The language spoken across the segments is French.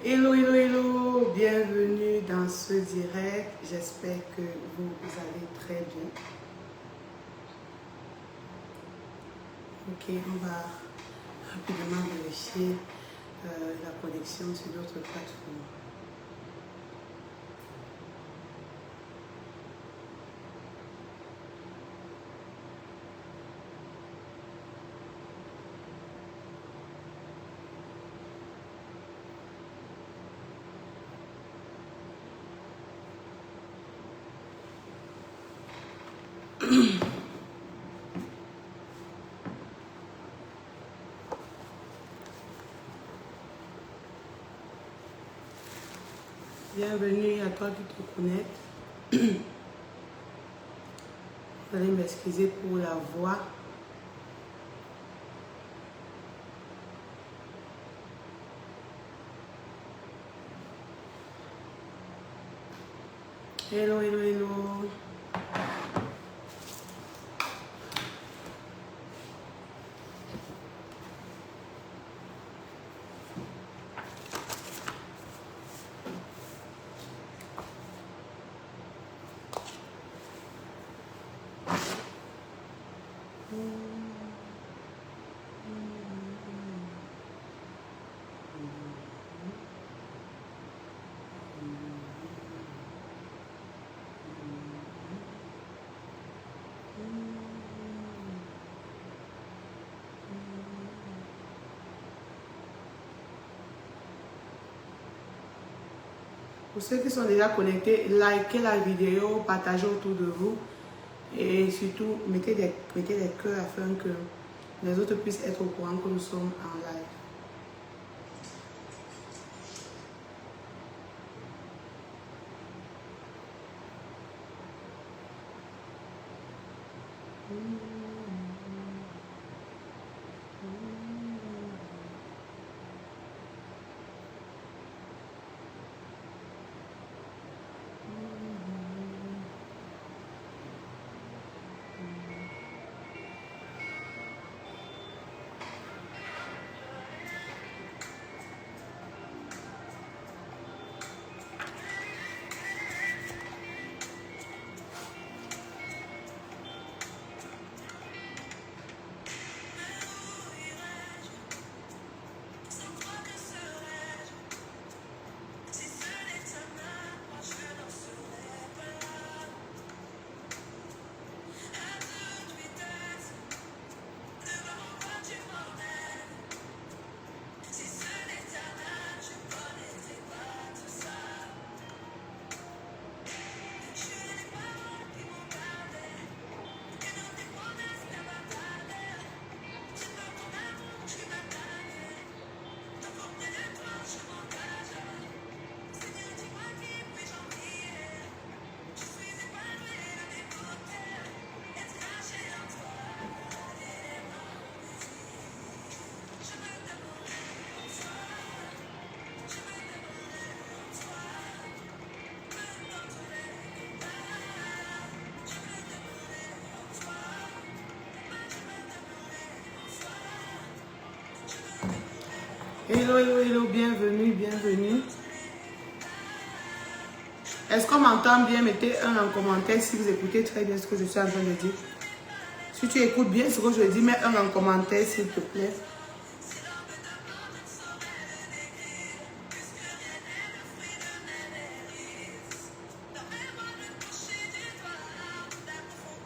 Hello, hello, hello, bienvenue dans ce direct. J'espère que vous allez très bien. Ok, on va rapidement vérifier la connexion sur notre plateforme. Bienvenue à toi qui te connectes. Vous allez m'excuser pour la voix. Hello, hello, hello. Pour ceux qui sont déjà connectés, likez la vidéo, partagez autour de vous et surtout mettez des cœurs afin que les autres puissent être au courant que nous sommes en live. Hello, hello, hello, bienvenue, bienvenue. Est-ce qu'on m'entend bien? Mettez un en commentaire si vous écoutez très bien ce que je suis en train de dire. Si tu écoutes bien ce que je dis, mets un en commentaire s'il te plaît.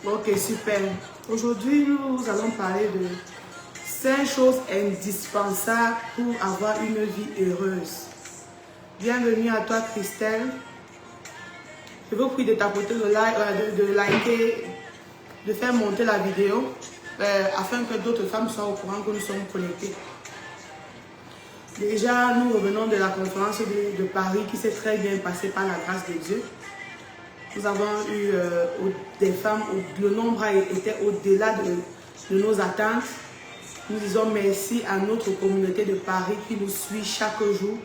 Ok, super. Aujourd'hui, nous allons parler de 5 choses indispensables pour avoir une vie heureuse. Bienvenue à toi, Christelle. Je vous prie de tapoter le like, de liker, de faire monter la vidéo afin que d'autres femmes soient au courant que nous sommes connectés. Déjà, nous revenons de la conférence de Paris qui s'est très bien passée par la grâce de Dieu. Nous avons eu des femmes, le nombre était au-delà de nos attentes. Nous disons merci à notre communauté de Paris qui nous suit chaque jour.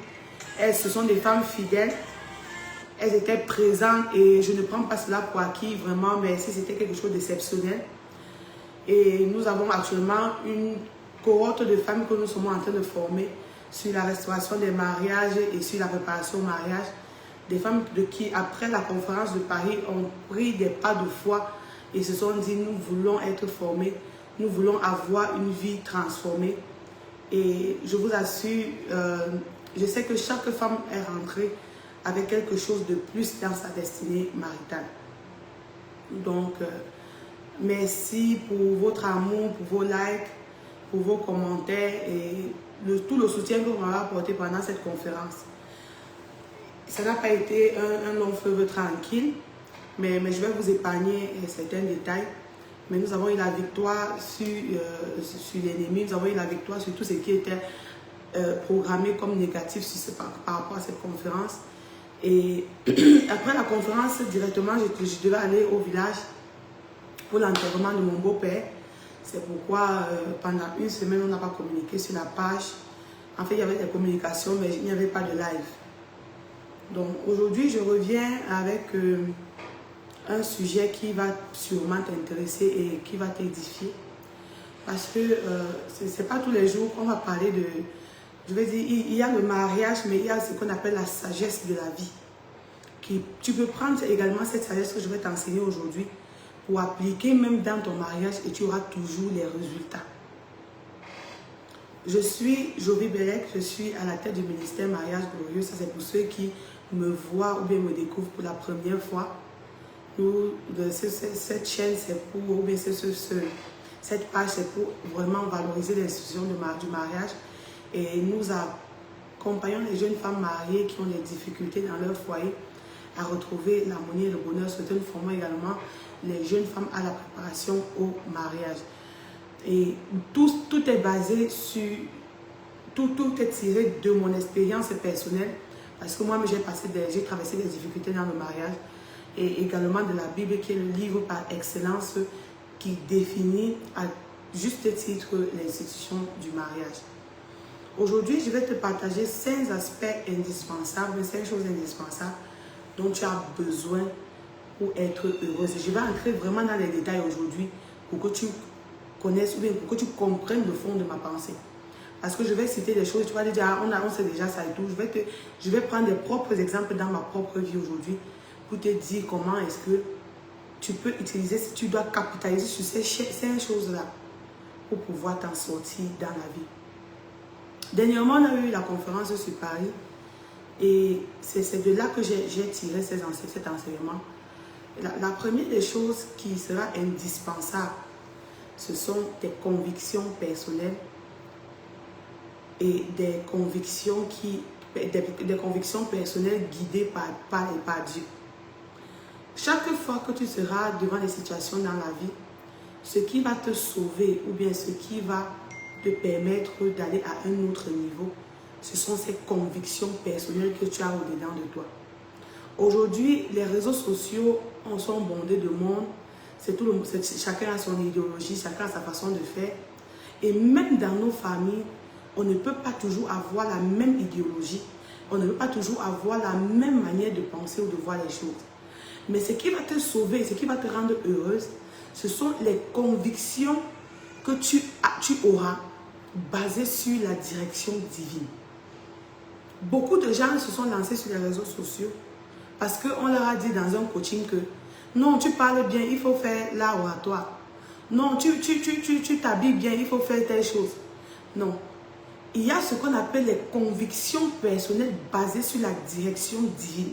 Ce sont des femmes fidèles. Elles étaient présentes et je ne prends pas cela pour acquis, vraiment, mais c'était quelque chose d'exceptionnel. Et nous avons actuellement une cohorte de femmes que nous sommes en train de former sur la restauration des mariages et sur la préparation au mariage. Des femmes qui, après la conférence de Paris, ont pris des pas de foi et se sont dit, nous voulons être formés, nous voulons avoir une vie transformée. Et je vous assure, je sais que chaque femme est rentrée avec quelque chose de plus dans sa destinée maritale. Donc, merci pour votre amour, pour vos likes, pour vos commentaires et tout le soutien que vous m'avez apporté pendant cette conférence. Ça n'a pas été un long fleuve tranquille, mais je vais vous épargner certains détails. Mais nous avons eu la victoire sur l'ennemi, nous avons eu la victoire sur tout ce qui était programmé comme négatif par rapport à cette conférence. Et après la conférence, directement, je devais aller au village pour l'enterrement de mon beau-père. C'est pourquoi pendant une semaine, on n'a pas communiqué sur la page. En fait, il y avait des communications, mais il n'y avait pas de live. Donc aujourd'hui, je reviens avec un sujet qui va sûrement t'intéresser et qui va t'édifier. Parce que ce n'est pas tous les jours qu'on va parler de... Je vais dire, il y a le mariage, mais il y a ce qu'on appelle la sagesse de la vie. Tu peux prendre également cette sagesse que je vais t'enseigner aujourd'hui pour appliquer même dans ton mariage et tu auras toujours les résultats. Je suis Jovi Bellec, je suis à la tête du ministère Mariage Glorieux. Ça, c'est pour ceux qui me voient ou bien me découvrent pour la première fois. Cette chaîne, c'est pour, ou bien cette page, c'est pour vraiment valoriser l'institution du mariage. Et nous accompagnons les jeunes femmes mariées qui ont des difficultés dans leur foyer à retrouver l'harmonie et le bonheur. Nous formons également les jeunes femmes à la préparation au mariage. Et tout est basé sur, tout est tiré de mon expérience personnelle, parce que moi-même j'ai traversé des difficultés dans le mariage, et également de la Bible qui est le livre par excellence qui définit à juste titre l'institution du mariage. Aujourd'hui, je vais te partager 5 aspects indispensables, 5 choses indispensables dont tu as besoin pour être heureuse. Je vais entrer vraiment dans les détails aujourd'hui pour que tu connaisses ou bien pour que tu comprennes le fond de ma pensée. Parce que je vais citer des choses, tu vas dire, ah, on sait déjà ça et tout. Je vais prendre des propres exemples dans ma propre vie aujourd'hui pour te dire comment est-ce que tu peux utiliser, si tu dois capitaliser sur ces 5 choses-là pour pouvoir t'en sortir dans la vie. Dernièrement, on a eu la conférence sur Paris et c'est de là que j'ai tiré cet enseignement. La première des choses qui sera indispensable, ce sont tes convictions personnelles et des convictions personnelles guidées par Dieu. Chaque fois que tu seras devant des situations dans la vie, ce qui va te sauver ou bien ce qui va te permettre d'aller à un autre niveau, ce sont ces convictions personnelles que tu as au-dedans de toi. Aujourd'hui, les réseaux sociaux sont bondés de monde. Chacun a son idéologie, chacun a sa façon de faire. Et même dans nos familles, on ne peut pas toujours avoir la même idéologie. On ne peut pas toujours avoir la même manière de penser ou de voir les choses. Mais ce qui va te sauver, ce qui va te rendre heureuse, ce sont les convictions que tu auras basées sur la direction divine. Beaucoup de gens se sont lancés sur les réseaux sociaux parce qu'on leur a dit dans un coaching que non, tu parles bien, il faut faire l'oratoire. Non, tu t'habilles bien, il faut faire telle chose. Non. Il y a ce qu'on appelle les convictions personnelles basées sur la direction divine.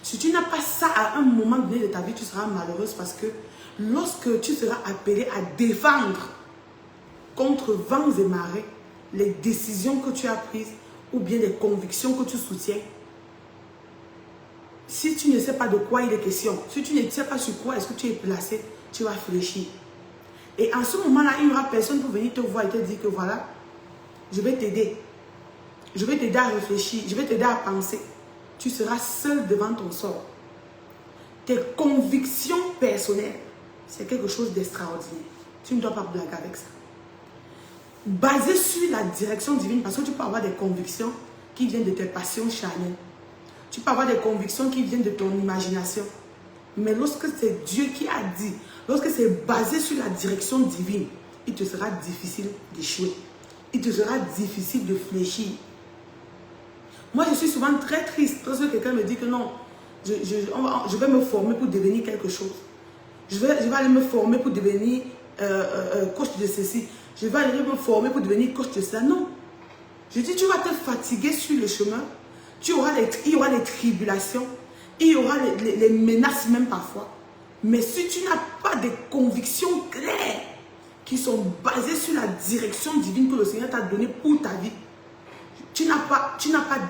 Si tu n'as pas ça à un moment donné de ta vie, tu seras malheureuse parce que lorsque tu seras appelé à défendre contre vents et marées les décisions que tu as prises ou bien les convictions que tu soutiens, si tu ne sais pas de quoi il est question, si tu ne sais pas sur quoi est-ce que tu es placé, tu vas fléchir. Et en ce moment-là, il n'y aura personne pour venir te voir et te dire que voilà, je vais t'aider. Je vais t'aider à réfléchir, je vais t'aider à penser. Tu seras seul devant ton sort. Tes convictions personnelles, c'est quelque chose d'extraordinaire. Tu ne dois pas blaguer avec ça. Basé sur la direction divine, parce que tu peux avoir des convictions qui viennent de tes passions charnelles. Tu peux avoir des convictions qui viennent de ton imagination. Mais lorsque c'est Dieu qui a dit, lorsque c'est basé sur la direction divine, il te sera difficile d'échouer. Il te sera difficile de fléchir. Moi, je suis souvent très triste lorsque quelqu'un me dit que non, je vais me former pour devenir quelque chose. Je vais aller me former pour devenir coach de ceci. Je vais aller me former pour devenir coach de cela. Non. Je dis, tu vas te fatiguer sur le chemin. Il y aura les tribulations. Il y aura les menaces même parfois. Mais si tu n'as pas de convictions claires qui sont basées sur la direction divine que le Seigneur t'a donnée pour ta vie, tu n'as pas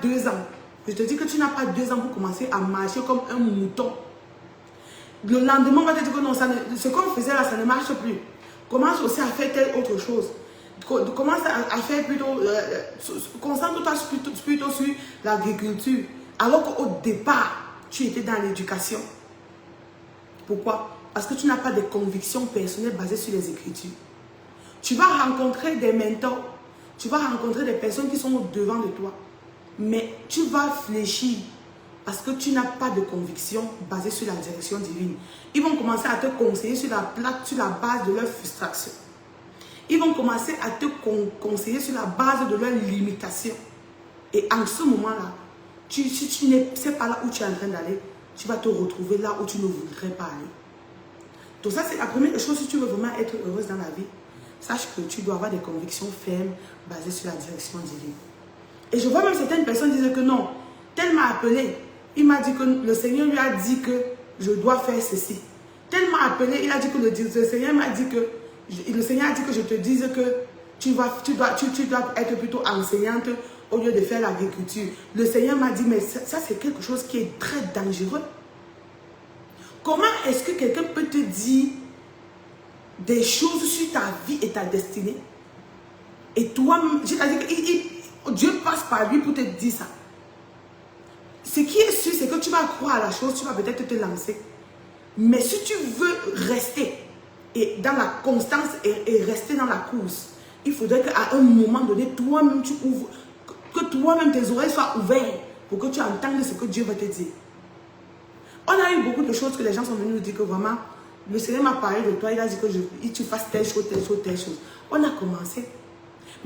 2 ans. Je te dis que tu n'as pas 2 ans pour commencer à marcher comme un mouton. Le lendemain, on va te dire que non, ce qu'on faisait là, ça ne marche plus. Commence aussi à faire telle autre chose. Commence à faire plutôt... concentre-toi plutôt sur l'agriculture. Alors qu'au départ, tu étais dans l'éducation. Pourquoi? Parce que tu n'as pas de convictions personnelles basées sur les Écritures. Tu vas rencontrer des mentors. Tu vas rencontrer des personnes qui sont au-devant de toi. Mais tu vas fléchir parce que tu n'as pas de conviction basée sur la direction divine. Ils vont commencer à te conseiller sur la base de leur frustration. Ils vont commencer à te conseiller sur la base de leurs limitations. Et en ce moment-là, si tu ne sais pas là où tu es en train d'aller, tu vas te retrouver là où tu ne voudrais pas aller. Donc ça, c'est la première chose. Si tu veux vraiment être heureuse dans la vie, sache que tu dois avoir des convictions fermes basées sur la direction divine. Et je vois même certaines personnes dire que non, tel m'a appelé, il m'a dit que le Seigneur lui a dit que je dois faire ceci. Tel m'a appelé, il a dit que le Seigneur m'a dit que, le Seigneur a dit que je te dise que tu dois être plutôt enseignante au lieu de faire l'agriculture. Le Seigneur m'a dit, mais ça c'est quelque chose qui est très dangereux. Comment est-ce que quelqu'un peut te dire des choses sur ta vie et ta destinée? Et toi, c'est-à-dire que Dieu passe par lui pour te dire ça. Ce qui est sûr, c'est que tu vas croire à la chose, tu vas peut-être te lancer. Mais si tu veux rester et dans la constance et rester dans la course, il faudrait qu'à un moment donné, toi-même, tu ouvres, que toi-même, tes oreilles soient ouvertes pour que tu entendes ce que Dieu va te dire. On a eu beaucoup de choses que les gens sont venus nous dire que vraiment, le Seigneur m'a parlé de toi, il a dit que tu fasses telle chose, telle chose, telle chose. On a commencé.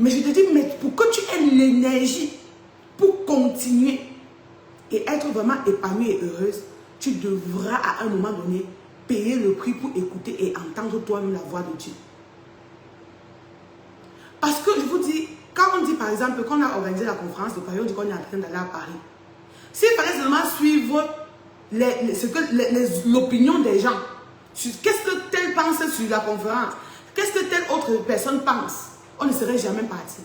Mais je te dis, mais pour que tu aies l'énergie pour continuer et être vraiment épanouie et heureuse, tu devras à un moment donné payer le prix pour écouter et entendre toi-même la voix de Dieu. Parce que je vous dis, quand on dit par exemple qu'on a organisé la conférence de Paris, on dit qu'on est en train d'aller à Paris. S'il fallait seulement suivre l'opinion des gens, qu'est-ce que tel pense sur la conférence, qu'est-ce que telle autre personne pense, on ne serait jamais parti.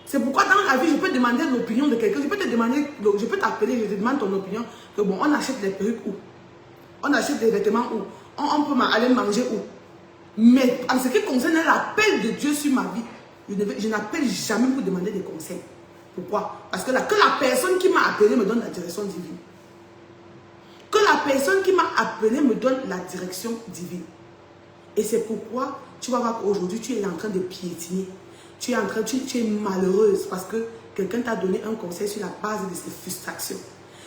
C'est pourquoi dans la vie, je peux demander l'opinion de quelqu'un, je peux te demander, je peux t'appeler, je te demande ton opinion, que bon, on achète les perruques où? On achète des vêtements où? On peut aller manger où? Mais en ce qui concerne l'appel de Dieu sur ma vie, je n'appelle jamais pour demander des conseils. Pourquoi? Parce que la personne qui m'a appelé me donne la direction divine. Que la personne qui m'a appelé me donne la direction divine. Et c'est pourquoi tu vas voir qu'aujourd'hui tu es en train de piétiner. Tu es malheureuse parce que quelqu'un t'a donné un conseil sur la base de ses frustrations,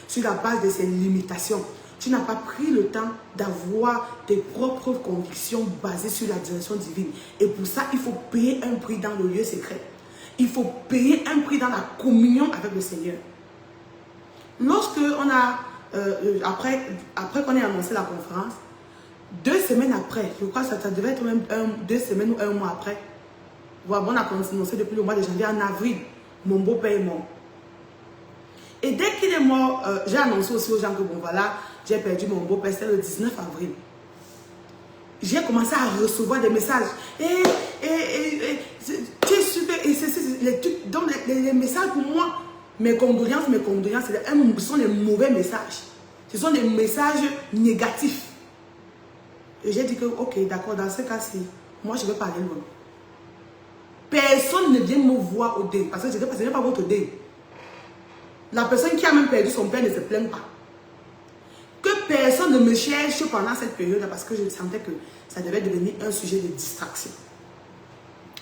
sur la base de ses limitations. Tu n'as pas pris le temps d'avoir tes propres convictions basées sur la direction divine. Et pour ça, il faut payer un prix dans le lieu secret. Il faut payer un prix dans la communion avec le Seigneur. Lorsque on a, après qu'on ait annoncé la conférence, 2 semaines après, je crois que ça devait être même 2 semaines ou 1 mois après, voilà, on a annoncé depuis le mois de janvier, en avril, mon beau-père est mort. Et dès qu'il est mort, j'ai annoncé aussi aux gens que bon voilà, j'ai perdu mon beau-père, c'était le 19 avril. J'ai commencé à recevoir des messages. Tu es super, et donc les messages pour moi, mes condoléances, ce sont des mauvais messages. Ce sont des messages négatifs. Et j'ai dit que, ok, d'accord, dans ce cas-ci, moi je vais parler loin. Personne ne vient me voir au deuil, parce que ce n'est pas votre deuil. La personne qui a même perdu son père ne se plaint pas. Que personne ne me cherche pendant cette période, parce que je sentais que ça devait devenir un sujet de distraction.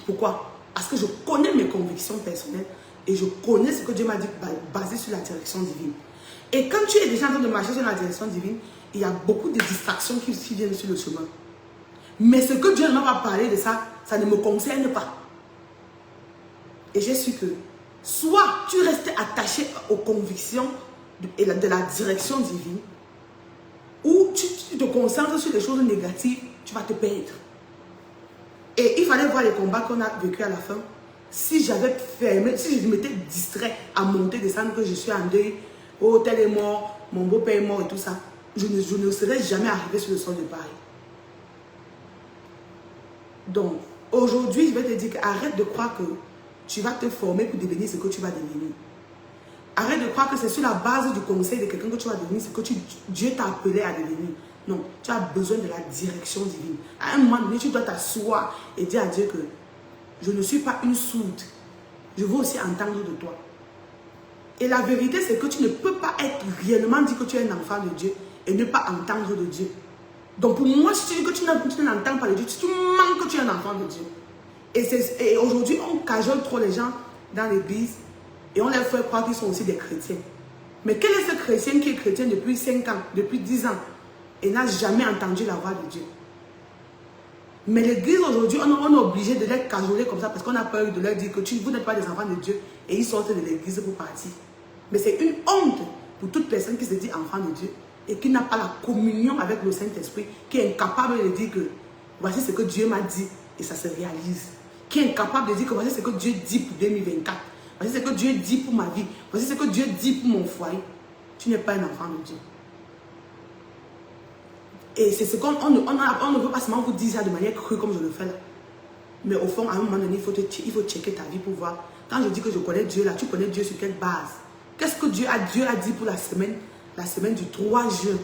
Pourquoi? Parce que je connais mes convictions personnelles et je connais ce que Dieu m'a dit basé sur la direction divine. Et quand tu es déjà en train de marcher sur la direction divine, il y a beaucoup de distractions qui viennent sur le chemin. Mais ce que Dieu m'a parlé de ça, ça ne me concerne pas. Et j'ai su que Soit tu restes attaché aux convictions de la direction divine, ou tu te concentres sur les choses négatives, tu vas te perdre. Et il fallait voir les combats qu'on a vécu à la fin. Si j'avais fermé, si je m'étais distrait à monter, descendre, que je suis en deuil, oh, tel est mort, mon beau-père est mort et tout ça, je ne serais jamais arrivé sur le sol de Paris. Donc, aujourd'hui, je vais te dire qu'arrête de croire que tu vas te former pour devenir ce que tu vas devenir. Arrête de croire que c'est sur la base du conseil de quelqu'un que tu vas devenir ce que Dieu t'a appelé à devenir. Non, tu as besoin de la direction divine. À un moment donné, tu dois t'asseoir et dire à Dieu que je ne suis pas une sourde. Je veux aussi entendre de toi. Et la vérité, c'est que tu ne peux pas être réellement dit que tu es un enfant de Dieu et ne pas entendre de Dieu. Donc pour moi, si tu dis que tu n'entends pas de Dieu, tu manques que tu es un enfant de Dieu. Et aujourd'hui, on cajole trop les gens dans l'église et on leur fait croire qu'ils sont aussi des chrétiens. Mais quel est ce chrétien qui est chrétien depuis 5 ans, depuis 10 ans et n'a jamais entendu la voix de Dieu? Mais l'église aujourd'hui, on est obligé de les cajoler comme ça parce qu'on a peur de leur dire que vous n'êtes pas des enfants de Dieu et ils sortent de l'église pour partir. Mais c'est une honte pour toute personne qui se dit enfant de Dieu et qui n'a pas la communion avec le Saint-Esprit, qui est incapable de dire que voici ce que Dieu m'a dit et ça se réalise. Qui est incapable de dire que voici ce que Dieu dit pour 2024. Voici ce que Dieu dit pour ma vie. Voici ce que Dieu dit pour mon foyer. Tu n'es pas un enfant de Dieu. Et c'est ce qu'on ne veut pas seulement vous dire ça de manière crue comme je le fais là. Mais au fond, à un moment donné, il faut checker ta vie pour voir. Quand je dis que je connais Dieu là, tu connais Dieu sur quelle base? Qu'est-ce que Dieu a dit pour la semaine du 3 juin?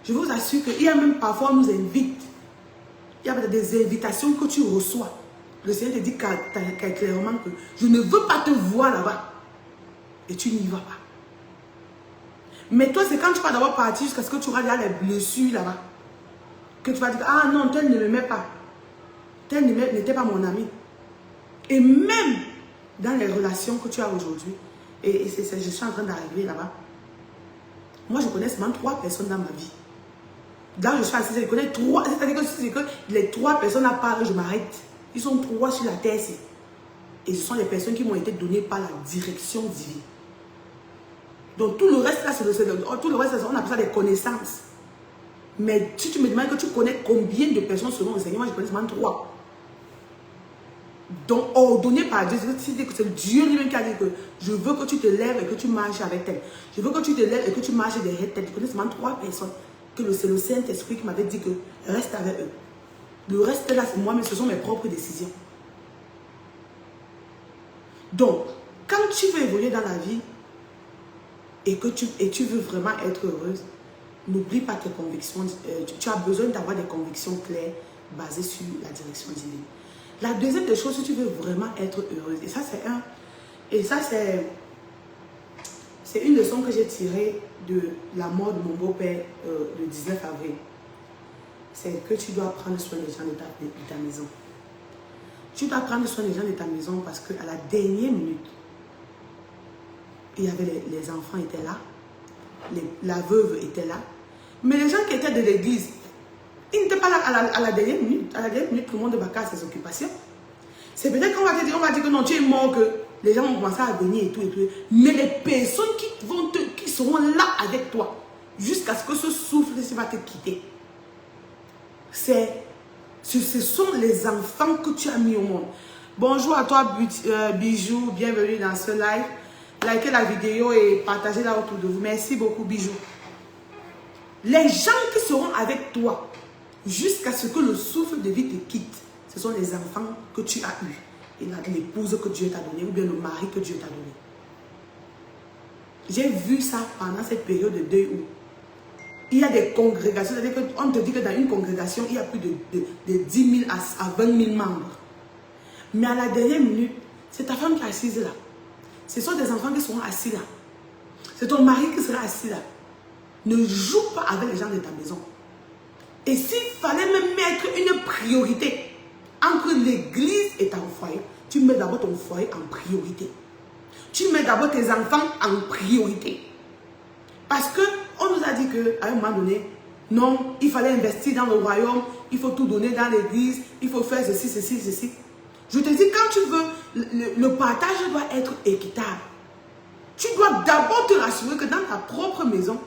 Je vous assure qu'il y a même parfois, on nous invite. Il y a des invitations que tu reçois. Le Seigneur te dit clairement que je ne veux pas te voir là-bas. Et tu n'y vas pas. Mais toi, c'est quand tu vas d'abord partir jusqu'à ce que tu auras les blessures là-bas. Que tu vas dire, ah non, tel ne m'aimait pas. Tel n'était pas mon ami. Et même dans les relations que tu as aujourd'hui, et je suis en train d'arriver là-bas. Moi, je connais seulement 3 personnes dans ma vie. Là, je suis assise, je connais 3. C'est-à-dire que les 3 personnes à part, je m'arrête. Ils sont 3 sur la terre. Et ce sont les personnes qui m'ont été données par la direction divine. Donc, tout le reste, là, tout le reste, on appelle ça des connaissances. Mais si tu me demandes que tu connais combien de personnes selon le Seigneur, moi, je connais seulement 3. Donc, ordonné par Dieu, c'est Dieu lui-même qui a dit que je veux que tu te lèves et que tu marches avec elle. Je veux que tu te lèves et que tu marches derrière elle. Je connais seulement 3 personnes. C'est le Saint-Esprit qui m'avait dit que reste avec eux. Le reste là, c'est moi, mais ce sont mes propres décisions. Donc, quand tu veux évoluer dans la vie et que tu veux vraiment être heureuse, n'oublie pas tes convictions. Tu as besoin d'avoir des convictions claires basées sur la direction divine. La deuxième des choses, si tu veux vraiment être heureuse, et ça c'est une leçon que j'ai tirée de la mort de mon beau-père le 19 avril. C'est que tu dois prendre soin des gens de ta maison. Tu dois prendre soin des gens de ta maison parce qu'à la dernière minute, il y avait les enfants étaient là, la veuve était là, mais les gens qui étaient de l'église, ils n'étaient pas là à la dernière minute. À la dernière minute, tout le monde va à ses occupations. C'est peut-être qu'on va te dire, que non, tu es mort, que les gens vont commencer à venir et tout et tout. Mais les personnes qui seront là avec toi, jusqu'à ce que ce souffle va te quitter, ce sont les enfants que tu as mis au monde. Bonjour à toi, Bijou, bienvenue dans ce live. Likez la vidéo et partagez-la autour de vous. Merci beaucoup, Bijou. Les gens qui seront avec toi, jusqu'à ce que le souffle de vie te quitte, ce sont les enfants que tu as eus. Et l'épouse que Dieu t'a donnée, ou bien le mari que Dieu t'a donné. J'ai vu ça pendant cette période de deuil où il y a des congrégations, c'est-à-dire qu'on te dit que dans une congrégation, il y a plus de 10 000 à 20 000 membres. Mais à la dernière minute, c'est ta femme qui est assise là. Ce sont des enfants qui seront assis là. C'est ton mari qui sera assis là. Ne joue pas avec les gens de ta maison. Et s'il fallait même mettre une priorité entre l'église et ton foyer, tu mets d'abord ton foyer en priorité. Tu mets d'abord tes enfants en priorité. Parce qu'on nous a dit qu'à un moment donné, non, il fallait investir dans le royaume, il faut tout donner dans l'église, il faut faire ceci, ceci, ceci. Je te dis, quand tu veux, le partage doit être équitable. Tu dois d'abord te rassurer que dans ta propre maison,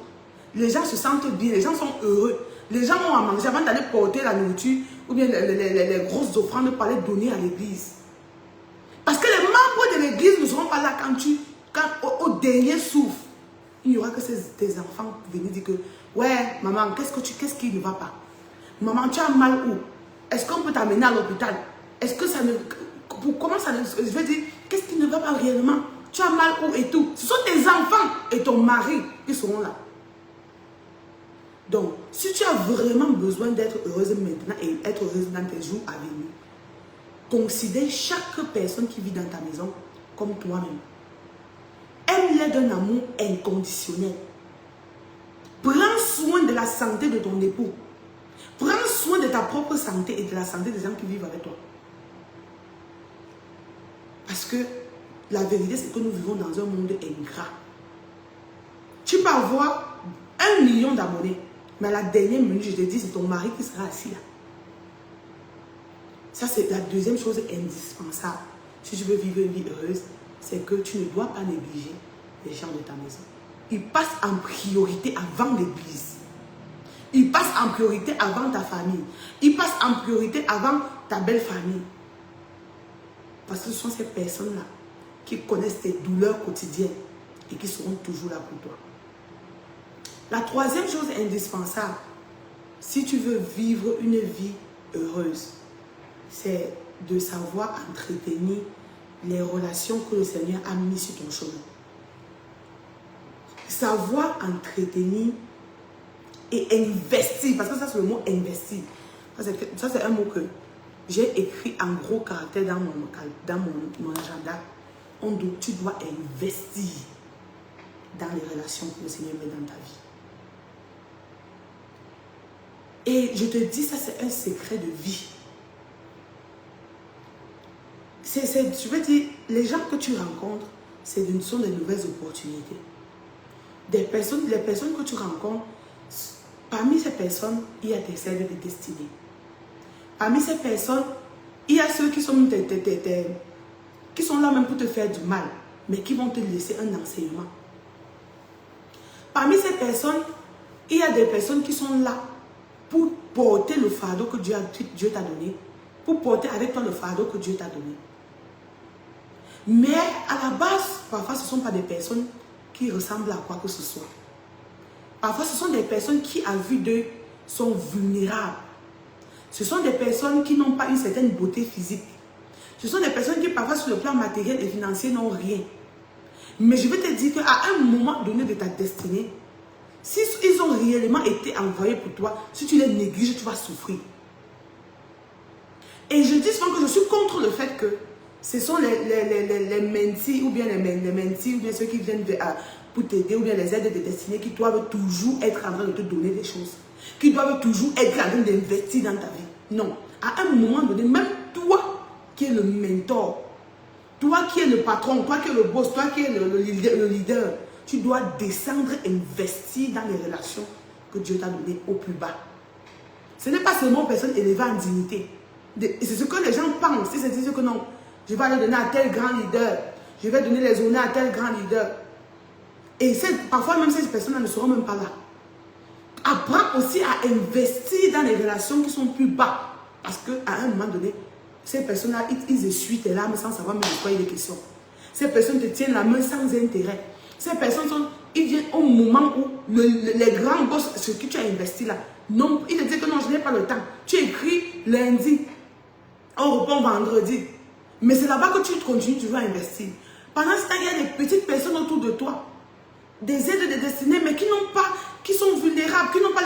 les gens se sentent bien, les gens sont heureux. Les gens ont à manger avant d'aller porter la nourriture ou bien les grosses offrandes pour aller donner à l'église. Parce que les membres de l'église ne seront pas là quand au dernier souffle. Il n'y aura que tes enfants qui viennent dire que ouais, maman, qu'est-ce qui ne va pas? Maman, tu as mal où? Est-ce qu'on peut t'amener à l'hôpital? Est-ce que ça ne... Comment ça ne... Je veux dire, qu'est-ce qui ne va pas réellement? Tu as mal où et tout? Ce sont tes enfants et ton mari qui seront là. Donc, si tu as vraiment besoin d'être heureuse maintenant et être heureuse dans tes jours à venir, considère chaque personne qui vit dans ta maison comme toi-même. Aime-les d'un amour inconditionnel. Prends soin de la santé de ton époux. Prends soin de ta propre santé et de la santé des gens qui vivent avec toi. Parce que la vérité, c'est que nous vivons dans un monde ingrat. Tu peux avoir 1 million d'abonnés, mais à la dernière minute, je te dis, c'est ton mari qui sera assis là. Ça, c'est la deuxième chose indispensable. Si tu veux vivre une vie heureuse, c'est que tu ne dois pas négliger les gens de ta maison. Ils passent en priorité avant l'église. Ils passent en priorité avant ta famille. Ils passent en priorité avant ta belle famille. Parce que ce sont ces personnes-là qui connaissent tes douleurs quotidiennes et qui seront toujours là pour toi. La troisième chose indispensable, si tu veux vivre une vie heureuse, c'est de savoir entretenir les relations que le Seigneur a mises sur ton chemin. Savoir entretenir et investir, parce que ça c'est le mot investir. Ça c'est un mot que j'ai écrit en gros caractère dans mon agenda. Tu dois investir dans les relations que le Seigneur met dans ta vie. Et je te dis, ça c'est un secret de vie. Je veux dire, les gens que tu rencontres, sont des nouvelles opportunités. Les personnes que tu rencontres, parmi ces personnes, il y a des cercles de destinée. Parmi ces personnes, il y a ceux qui sont là même pour te faire du mal, mais qui vont te laisser un enseignement. Parmi ces personnes, il y a des personnes qui sont là pour porter le fardeau que Dieu t'a donné, pour porter avec toi le fardeau que Dieu t'a donné. Mais à la base, parfois ce ne sont pas des personnes qui ressemblent à quoi que ce soit. Parfois ce sont des personnes qui, à vue d'eux, sont vulnérables. Ce sont des personnes qui n'ont pas une certaine beauté physique. Ce sont des personnes qui, parfois, sur le plan matériel et financier, n'ont rien. Mais je vais te dire qu'à un moment donné de ta destinée, si ils ont réellement été envoyés pour toi, si tu les négliges, tu vas souffrir. Et je dis souvent que je suis contre le fait que ce sont les mentis ou bien les mentis ou bien ceux qui viennent pour t'aider ou bien les aides de destinée qui doivent toujours être en train de te donner des choses. Qui doivent toujours être en train d'investir dans ta vie. Non. À un moment donné, même toi qui es le mentor, toi qui es le patron, toi qui es le boss, toi qui es le leader, tu dois descendre et investir dans les relations que Dieu t'a données au plus bas. Ce n'est pas seulement une personne élevée en dignité. Et c'est ce que les gens pensent. Ils se disent que non, je vais aller donner à tel grand leader. Je vais donner les honneurs à tel grand leader. Et parfois même ces personnes ne seront même pas là. Apprends aussi à investir dans les relations qui sont plus bas. Parce qu'à un moment donné, ces personnes-là, ils essuient tes larmes sans savoir même de quoi il est question. Ces personnes te tiennent la main sans intérêt. Ces personnes, ils viennent au moment où les grands boss, ce que tu as investi là, non, ils te disent que non, je n'ai pas le temps. Tu écris lundi, on répond vendredi. Mais c'est là-bas que tu continues, tu vas investir. Pendant ce temps, il y a des petites personnes autour de toi, des aides de destinée, mais qui sont vulnérables, qui n'ont pas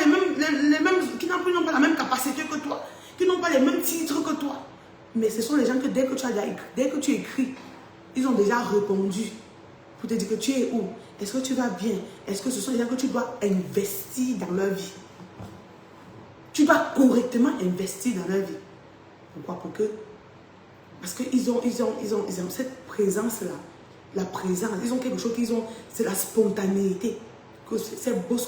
qui n'ont pas la même capacité que toi, qui n'ont pas les mêmes titres que toi. Mais ce sont les gens que dès que tu écris, ils ont déjà répondu pour te dire que tu es où, est-ce que tu vas bien, est-ce que ce sont les gens que tu dois investir dans leur vie. Tu dois correctement investir dans leur vie. Pourquoi? Parce qu'ils ont cette présence-là, la présence, ils ont quelque chose c'est la spontanéité. Que ces boss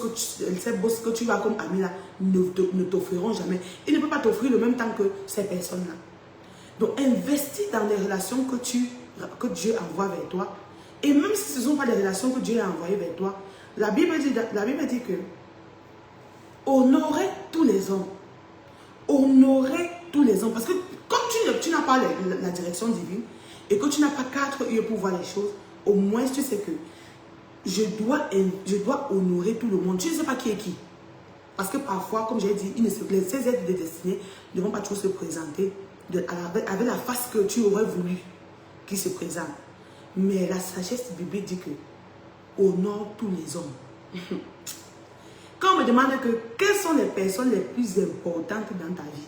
que tu as comme amis là ne t'offriront jamais. Ils ne peuvent pas t'offrir le même temps que ces personnes-là. Donc, investis dans les relations que Dieu envoie vers toi. Et même si ce ne sont pas des relations que Dieu a envoyées vers toi, la Bible dit que honorer tous les hommes. Honorer tous les hommes. Parce que comme tu n'as pas la direction divine et que tu n'as pas 4 yeux pour voir les choses, au moins tu sais que je dois honorer tout le monde. Tu ne sais pas qui est qui. Parce que parfois, comme j'ai dit, ces êtres de destinée ne vont pas toujours se présenter avec la face que tu aurais voulu qu'ils se présentent. Mais la sagesse biblique dit que honore tous les hommes. Quand on me demande quelles sont les personnes les plus importantes dans ta vie,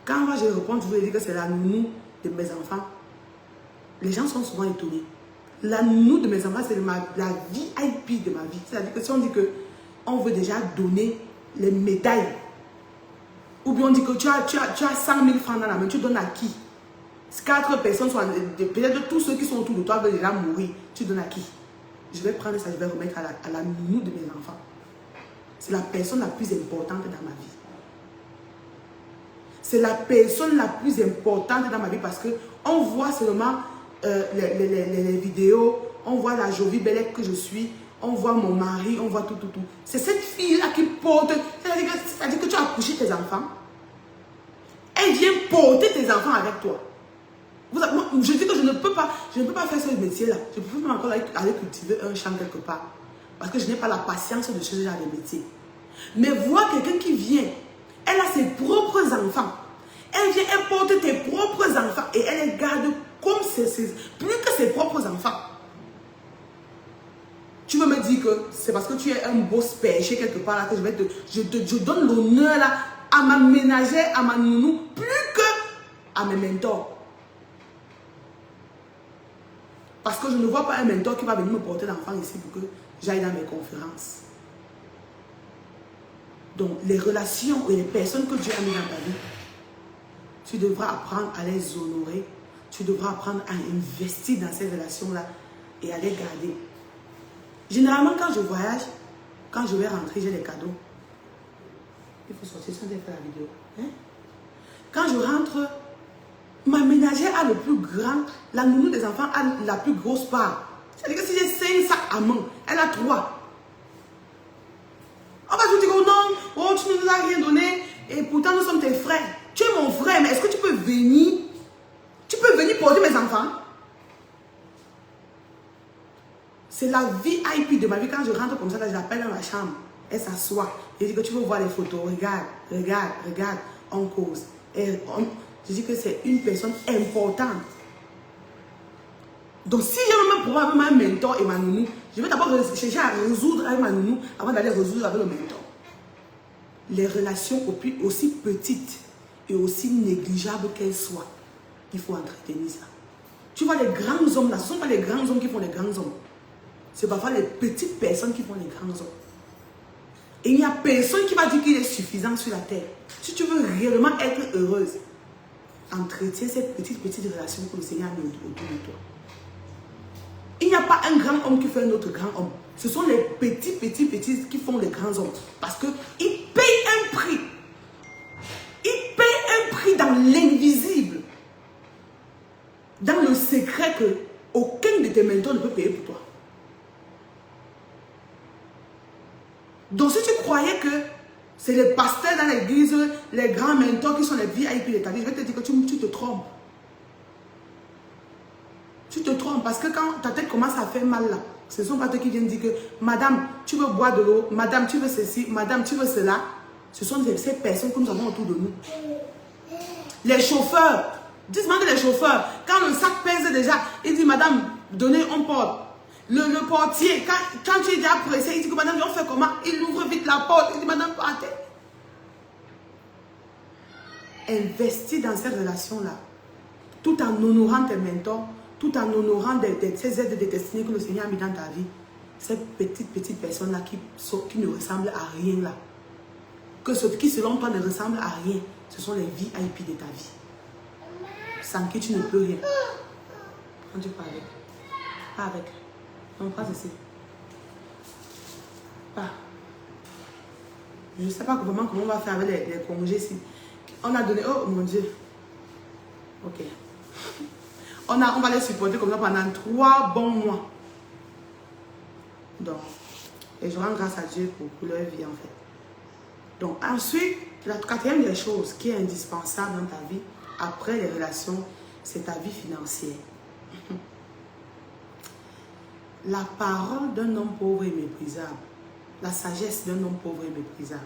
quand moi je réponds, je vous dire que c'est la nounou de mes enfants, les gens sont souvent étonnés. La nounou de mes enfants, c'est la VIP de ma vie. C'est-à-dire que si on dit qu'on veut déjà donner les médailles, ou bien on dit que tu as 100 000 francs dans la main, tu donnes à qui? 4 personnes, peut-être tous ceux qui sont autour de toi veulent déjà mourir, tu donnes à qui? Je vais prendre ça, je vais remettre à la nounou de mes enfants. C'est la personne la plus importante dans ma vie. C'est la personne la plus importante dans ma vie parce qu'on voit seulement les vidéos, on voit la jolie belle que je suis, on voit mon mari, on voit tout. C'est cette fille-là qui porte, c'est-à-dire que tu as accouché tes enfants. Elle vient porter tes enfants avec toi. Je dis que je ne peux pas faire ce métier-là. Je peux même encore aller cultiver un champ quelque part. Parce que je n'ai pas la patience de ce genre de métier. Mais voir quelqu'un qui vient, elle a ses propres enfants. Elle vient, elle porte tes propres enfants et elle les garde comme plus que ses propres enfants. Tu veux me dire que c'est parce que tu es un boss perché quelque part là que je donne l'honneur là à ma ménagère, à ma nounou, plus que à mes mentors. Parce que je ne vois pas un mentor qui va venir me porter l'enfant ici pour que j'aille dans mes conférences. Donc, les relations et les personnes que Dieu a mis dans ta vie, tu devras apprendre à les honorer. Tu devras apprendre à investir dans ces relations-là et à les garder. Généralement, quand je voyage, quand je vais rentrer, j'ai des cadeaux. Il faut sortir sans faire la vidéo. Hein? Quand je rentre, ma ménagère a le plus grand, la nounou des enfants a la plus grosse part. C'est-à-dire que si j'ai 5 sacs à main, elle a 3. On va te dire oh non, oh, tu ne nous as rien donné et pourtant nous sommes tes frères. Tu es mon frère, mais est-ce que tu peux venir? Tu peux venir porter mes enfants? C'est la VIP de ma vie. Quand je rentre comme ça, là, je l'appelle dans ma chambre. Elle s'assoit. Elle dit que tu veux voir les photos. Regarde. On cause. Je dis que c'est une personne importante. Donc si j'ai même probablement un mentor et ma nounou, je vais d'abord chercher à résoudre avec ma nounou avant d'aller résoudre avec le mentor. Les relations aussi petites et aussi négligeables qu'elles soient, il faut entretenir ça. Tu vois les grands hommes là, ce ne sont pas les grands hommes qui font les grands hommes. C'est parfois les petites personnes qui font les grands hommes. Et il n'y a personne qui va dire qu'il est suffisant sur la terre. Si tu veux réellement être heureuse, entretiens ces petites relations que le Seigneur a mis autour de toi. Il n'y a pas un grand homme qui fait un autre grand homme. Ce sont les petits qui font les grands hommes. Parce qu'ils payent un prix. Ils payent un prix dans l'invisible. Dans le secret que aucun de tes mentors ne peut payer pour toi. Donc si tu croyais que c'est les pasteurs dans l'église, les grands mentors qui sont les VIP de ta vie, je vais te dire que tu te trompes. Tu te trompes parce que quand ta tête commence à faire mal là, ce ne sont pas toi qui viennent dire que madame, tu veux boire de l'eau, madame, tu veux ceci, madame, tu veux cela. Ce sont ces personnes que nous avons autour de nous. Les chauffeurs, dis-moi que les chauffeurs, quand le sac pèse déjà, il dit madame, donnez, on porte. Le portier, quand tu es déjà pressé, il dit que madame, on fait comment? Il ouvre vite la porte, il dit madame, partez. Investis dans ces relations-là, tout en honorant tes mentors, tout en honorant ces aides de destinée que le Seigneur a mis dans ta vie. Ces petites personnes-là qui ne ressemblent à rien là. Qui selon toi ne ressemblent à rien. Ce sont les VIP de ta vie. Sans qui tu ne peux rien. Quand tu parles avec. Pas avec. On prend ceci. Pas. Je ne sais pas vraiment comment on va faire avec les congés ici. On a donné. Oh mon Dieu. Ok. On va les supporter comme ça pendant 3 bons mois. Donc, et je rends grâce à Dieu pour leur vie en fait. Donc ensuite, la quatrième des choses qui est indispensable dans ta vie, après les relations, c'est ta vie financière. La parole d'un homme pauvre est méprisable. La sagesse d'un homme pauvre est méprisable.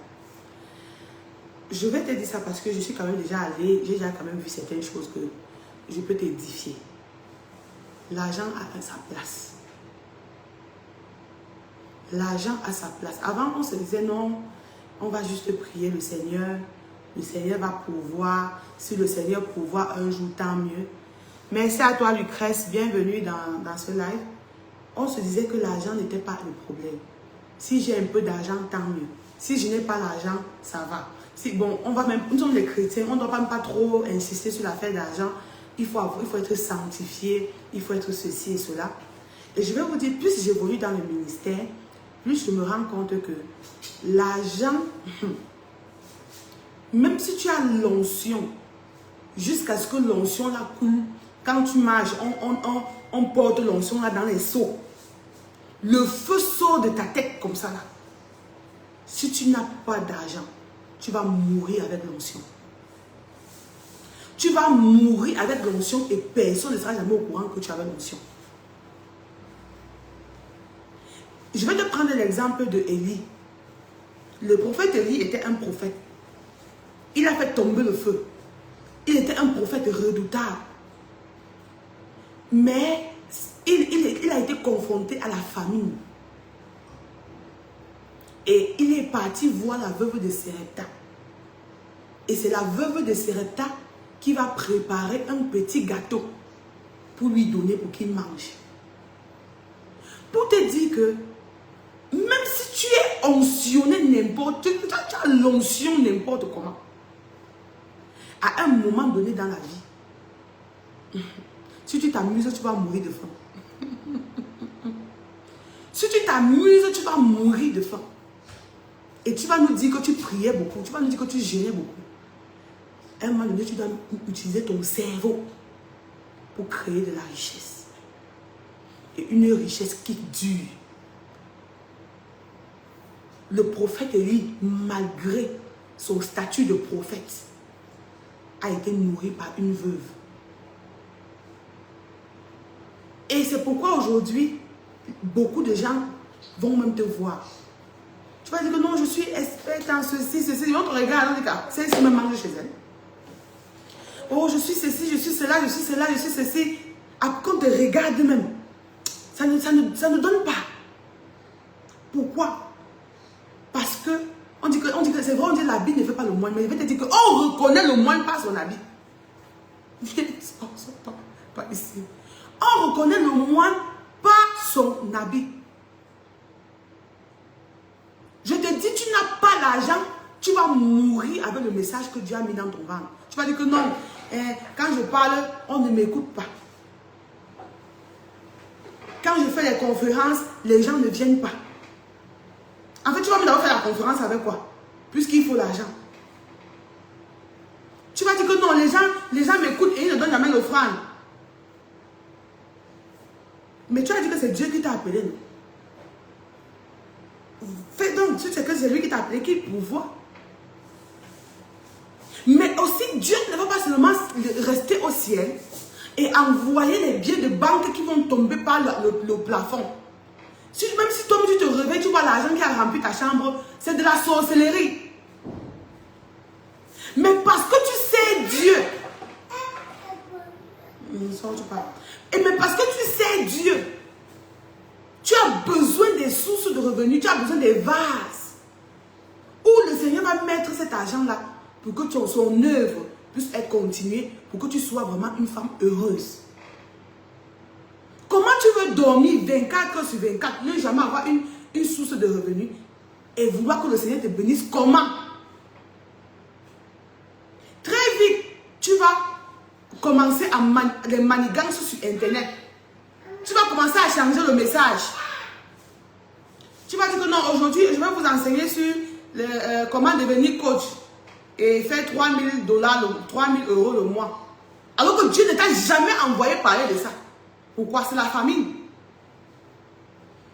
Je vais te dire ça parce que je suis quand même déjà allée, j'ai déjà quand même vu certaines choses que je peux t'édifier. L'argent a sa place. L'argent a sa place. Avant, on se disait non, on va juste prier le Seigneur va pourvoir. Si le Seigneur pourvoit un jour, tant mieux. Merci à toi, Lucrèce, bienvenue dans ce live. On se disait que l'argent n'était pas le problème. Si j'ai un peu d'argent, tant mieux. Si je n'ai pas l'argent, ça va. Si, bon, nous sommes les chrétiens, on ne doit pas trop insister sur l'affaire d'argent. Il faut être sanctifié, il faut être ceci et cela. Et je vais vous dire, plus j'évolue dans le ministère, plus je me rends compte que l'argent, même si tu as l'onction, jusqu'à ce que l'onction là coule, quand tu marches, on porte l'onction là dans les seaux. Le feu sort de ta tête comme ça là. Si tu n'as pas d'argent, tu vas mourir avec l'onction. Tu vas mourir avec l'onction et personne ne sera jamais au courant que tu avais l'onction. Je vais te prendre l'exemple de Élie. Le prophète Élie était un prophète. Il a fait tomber le feu. Il était un prophète redoutable. Mais il a été confronté à la famine. Et il est parti voir la veuve de Sérepta. Et c'est la veuve de Sérepta qui va préparer un petit gâteau pour lui donner pour qu'il mange. Pour te dire que même si tu es oncionné n'importe, tu as l'onction n'importe comment, à un moment donné dans la vie, si tu t'amuses, tu vas mourir de faim. Si tu t'amuses, tu vas mourir de faim. Et tu vas nous dire que tu priais beaucoup, tu vas nous dire que tu jeûnais beaucoup. À un moment donné, tu dois utiliser ton cerveau pour créer de la richesse. Et une richesse qui dure. Le prophète Élie, malgré son statut de prophète, a été nourri par une veuve. Et c'est pourquoi aujourd'hui, beaucoup de gens vont même te voir. Tu vas dire que non, je suis experte en ceci, ceci. On te regarde, on dit que c'est ici même manger chez elle. Oh, je suis ceci, je suis cela, je suis cela, je suis ceci. Après, on te regarde même. Ça ne donne pas. Pourquoi? Parce que, on dit que c'est vrai, on dit que l'habit ne fait pas le moine, mais je vais te dire qu'on reconnaît le moine par son habit. Pas ici. On reconnaît le moine par son habit. Je te dis, tu n'as pas l'argent, tu vas mourir avec le message que Dieu a mis dans ton ventre. Tu vas dire que non, quand je parle, on ne m'écoute pas. Quand je fais les conférences, les gens ne viennent pas. En fait, tu vas me d'abord faire la conférence avec quoi? Puisqu'il faut l'argent. Tu vas dire que non, les gens m'écoutent et ils ne donnent jamais l'offrande. Mais tu as dit que c'est Dieu qui t'a appelé. Fais donc, tu sais que c'est lui qui t'a appelé, qui pourvoit. Mais aussi, Dieu ne va pas seulement rester au ciel et envoyer les billets de banque qui vont tomber par le plafond. Même si toi, tu te réveilles, tu vois l'argent qui a rempli ta chambre, c'est de la sorcellerie. Mais parce que tu sais Dieu, mais parce que tu sais Dieu, tu as besoin des sources de revenus, tu as besoin des vases où le Seigneur va mettre cet argent-là pour que son œuvre puisse être continuée, pour que tu sois vraiment une femme heureuse. Comment tu veux dormir 24 heures sur 24, ne jamais avoir une source de revenus et vouloir que le Seigneur te bénisse? Comment? Très vite, tu vas commencer à les manigances sur Internet. Tu vas commencer à changer le message. Tu vas dire que non, aujourd'hui, je vais vous enseigner sur comment devenir coach et faire $3 000, 3 000 € le mois. Alors que Dieu ne t'a jamais envoyé parler de ça. Pourquoi? C'est la famine.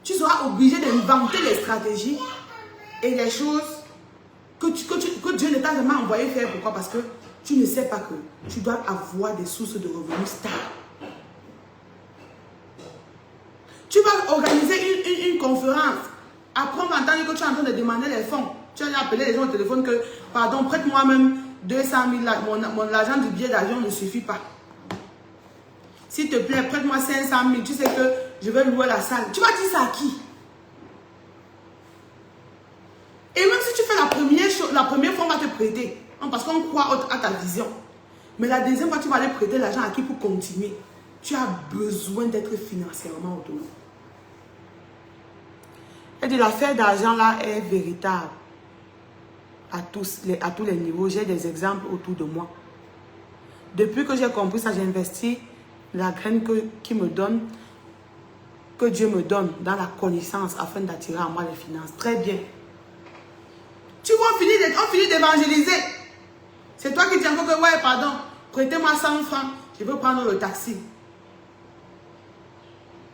Tu seras obligé d'inventer les stratégies et les choses que Dieu ne t'a jamais envoyé faire. Pourquoi? Parce que tu ne sais pas que tu dois avoir des sources de revenus stables. Tu vas organiser une conférence. Après, on va entendre que tu es en train de demander les fonds. Tu vas appeler les gens au téléphone que, pardon, prête-moi même 200 000. L'argent du billet d'avion ne suffit pas. S'il te plaît, prête-moi 500 000. Tu sais que je vais louer la salle. Tu vas dire ça à qui? Et même si tu fais la première fois, on va te prêter. Parce qu'on croit à ta vision. Mais la deuxième fois, tu vas aller prêter l'argent à qui pour continuer? Tu as besoin d'être financièrement autonome. Et de l'affaire d'argent là est véritable. À tous les niveaux. J'ai des exemples autour de moi. Depuis que j'ai compris ça, j'ai investi la graine que Dieu me donne dans la connaissance afin d'attirer à moi les finances. Très bien. Tu vois, on finit d'évangéliser. C'est toi qui dis encore que, ouais, pardon, prêtez-moi 100 francs, je veux prendre le taxi.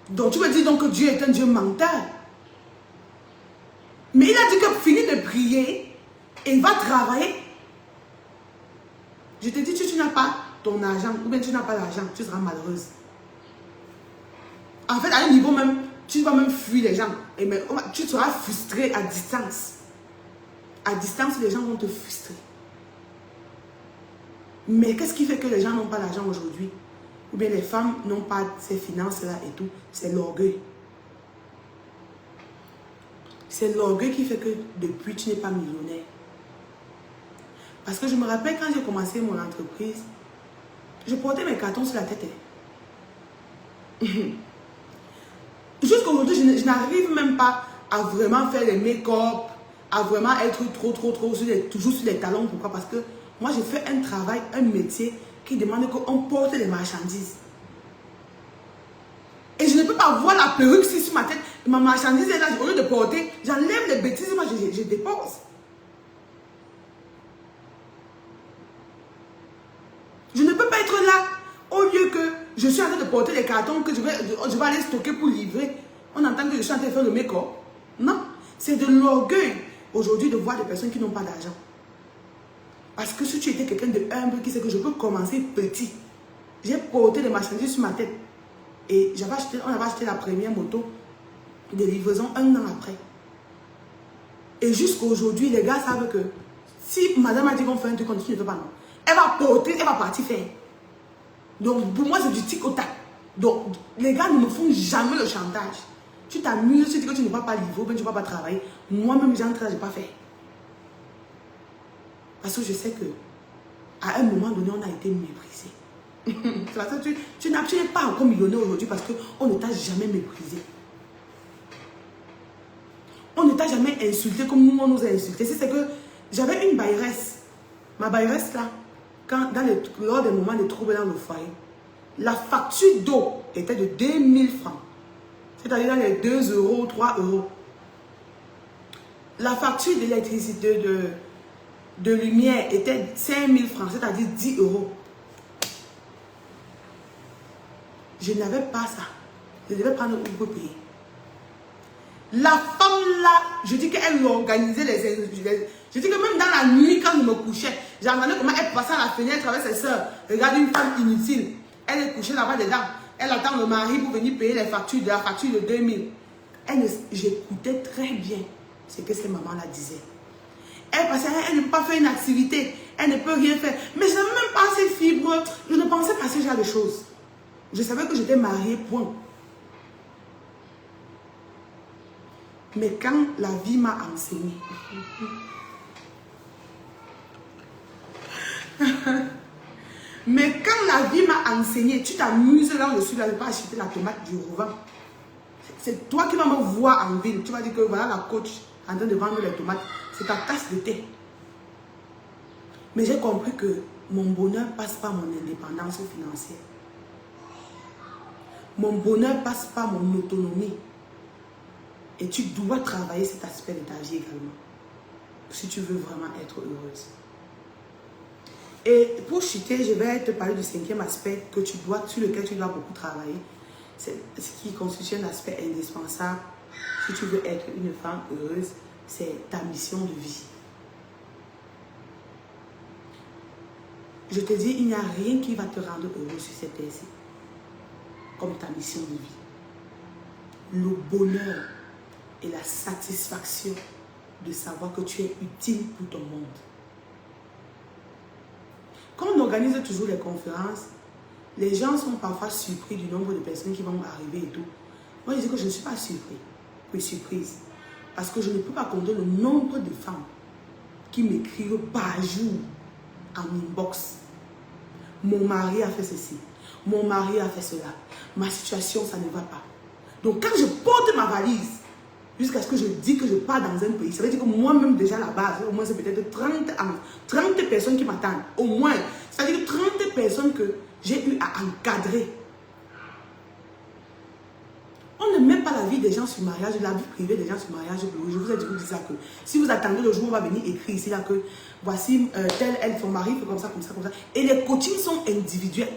Donc, tu me dis donc que Dieu est un Dieu menteur. Mais il a dit que finis de prier et il va travailler. Je te dis, si tu n'as pas ton argent, ou bien tu n'as pas l'argent, tu seras malheureuse. En fait, à un niveau même, tu vas même fuir les gens. Et même, tu seras frustré à distance. À distance, les gens vont te frustrer. Mais qu'est-ce qui fait que les gens n'ont pas l'argent aujourd'hui? Ou bien les femmes n'ont pas ces finances-là et tout? C'est l'orgueil. C'est l'orgueil qui fait que depuis, tu n'es pas millionnaire. Parce que je me rappelle quand j'ai commencé mon entreprise, je portais mes cartons sur la tête. Jusqu'aujourd'hui, je n'arrive même pas à vraiment faire les make-up, à vraiment être toujours sur les talons. Pourquoi? Parce que moi, j'ai fait un travail, un métier qui demande qu'on porte les marchandises. Et je ne peux pas voir la perruque sur ma tête. Ma marchandise est là, au lieu de porter, j'enlève les bêtises, moi je dépose. Je ne peux pas être là, au lieu que je suis en train de porter les cartons que je vais aller stocker pour livrer. On entend que je suis en train de faire le make-up. Non, c'est de l'orgueil aujourd'hui de voir des personnes qui n'ont pas d'argent. Parce que si tu étais quelqu'un de humble qui sait que je peux commencer petit, j'ai porté les marchandises sur ma tête. Et on avait acheté la première moto de livraison 1 an après. Et jusqu'à aujourd'hui, les gars savent que si madame a dit qu'on fait un truc, on ne fait pas non. Elle va porter, elle va partir faire. Donc pour moi, c'est du tic au tac. Donc les gars ne me font jamais le chantage. Tu t'amuses, tu dis que tu ne vas pas livrer, ou bien tu ne vas pas travailler. Moi-même, j'entre là, je n'ai pas fait. Parce que je sais que à un moment donné, on a été méprisé. Tu n'es pas encore millionnaire aujourd'hui parce qu'on ne t'a jamais méprisé. On ne t'a jamais insulté comme nous, on nous a insulté. C'est que j'avais une bailleresse. Ma bailleresse là, lors des moments de troubles dans le foyer, la facture d'eau était de 2000 francs. C'est-à-dire dans les 2 euros, 3 euros. La facture d'électricité, de lumière était 5000 francs, c'est-à-dire 10 euros. Je n'avais pas ça. Je devais prendre pour payer. La femme là, je dis qu'elle organisait je dis que même dans la nuit, quand je me couchais, j'entendais comment elle passait à la fenêtre avec ses soeurs. Regarde une femme inutile. Elle est couchée là-bas dedans. Elle attend le mari pour venir payer la facture de 2000. J'écoutais très bien ce que ces mamans-là disaient. Elle passait, elle ne peut pas faire une activité. Elle ne peut rien faire. Mais je n'avais même pas assez fibre. Je ne pensais pas à ce genre de choses. Je savais que j'étais mariée, point. Mais quand la vie m'a enseigné, tu t'amuses là où je suis là, je ne vais pas acheter la tomate du revend. C'est toi qui vas me voir en ville. Tu vas dire que voilà la coach en train de vendre les tomates. C'est ta tasse de thé. Mais j'ai compris que mon bonheur passe par mon indépendance financière. Mon bonheur passe par mon autonomie. Et tu dois travailler cet aspect de ta vie également. Si tu veux vraiment être heureuse. Et pour chuter, je vais te parler du 5e aspect sur lequel tu dois beaucoup travailler. C'est ce qui constitue un aspect indispensable si tu veux être une femme heureuse, c'est ta mission de vie. Je te dis, il n'y a rien qui va te rendre heureux sur cette terre-ci comme ta mission de vie. Le bonheur et la satisfaction de savoir que tu es utile pour ton monde. Quand on organise toujours les conférences, les gens sont parfois surpris du nombre de personnes qui vont arriver et tout. Moi, je dis que je ne suis pas surprise. Parce que je ne peux pas compter le nombre de femmes qui m'écrivent par jour en inbox. Mon mari a fait ceci. Mon mari a fait cela. Ma situation, ça ne va pas. Donc, quand je porte ma valise, jusqu'à ce que je dis que je pars dans un pays, ça veut dire que moi-même, déjà, à la base, au moins, c'est peut-être 30 personnes qui m'attendent. Au moins. C'est-à-dire 30 personnes que j'ai eu à encadrer. On ne met pas la vie des gens sur mariage, la vie privée des gens sur mariage. Je vous ai dit ça que si vous attendez le jour où on va venir écrire ici, là, que voici tel, elle, son mari, fait comme ça, comme ça, comme ça. Et les coachings sont individuels.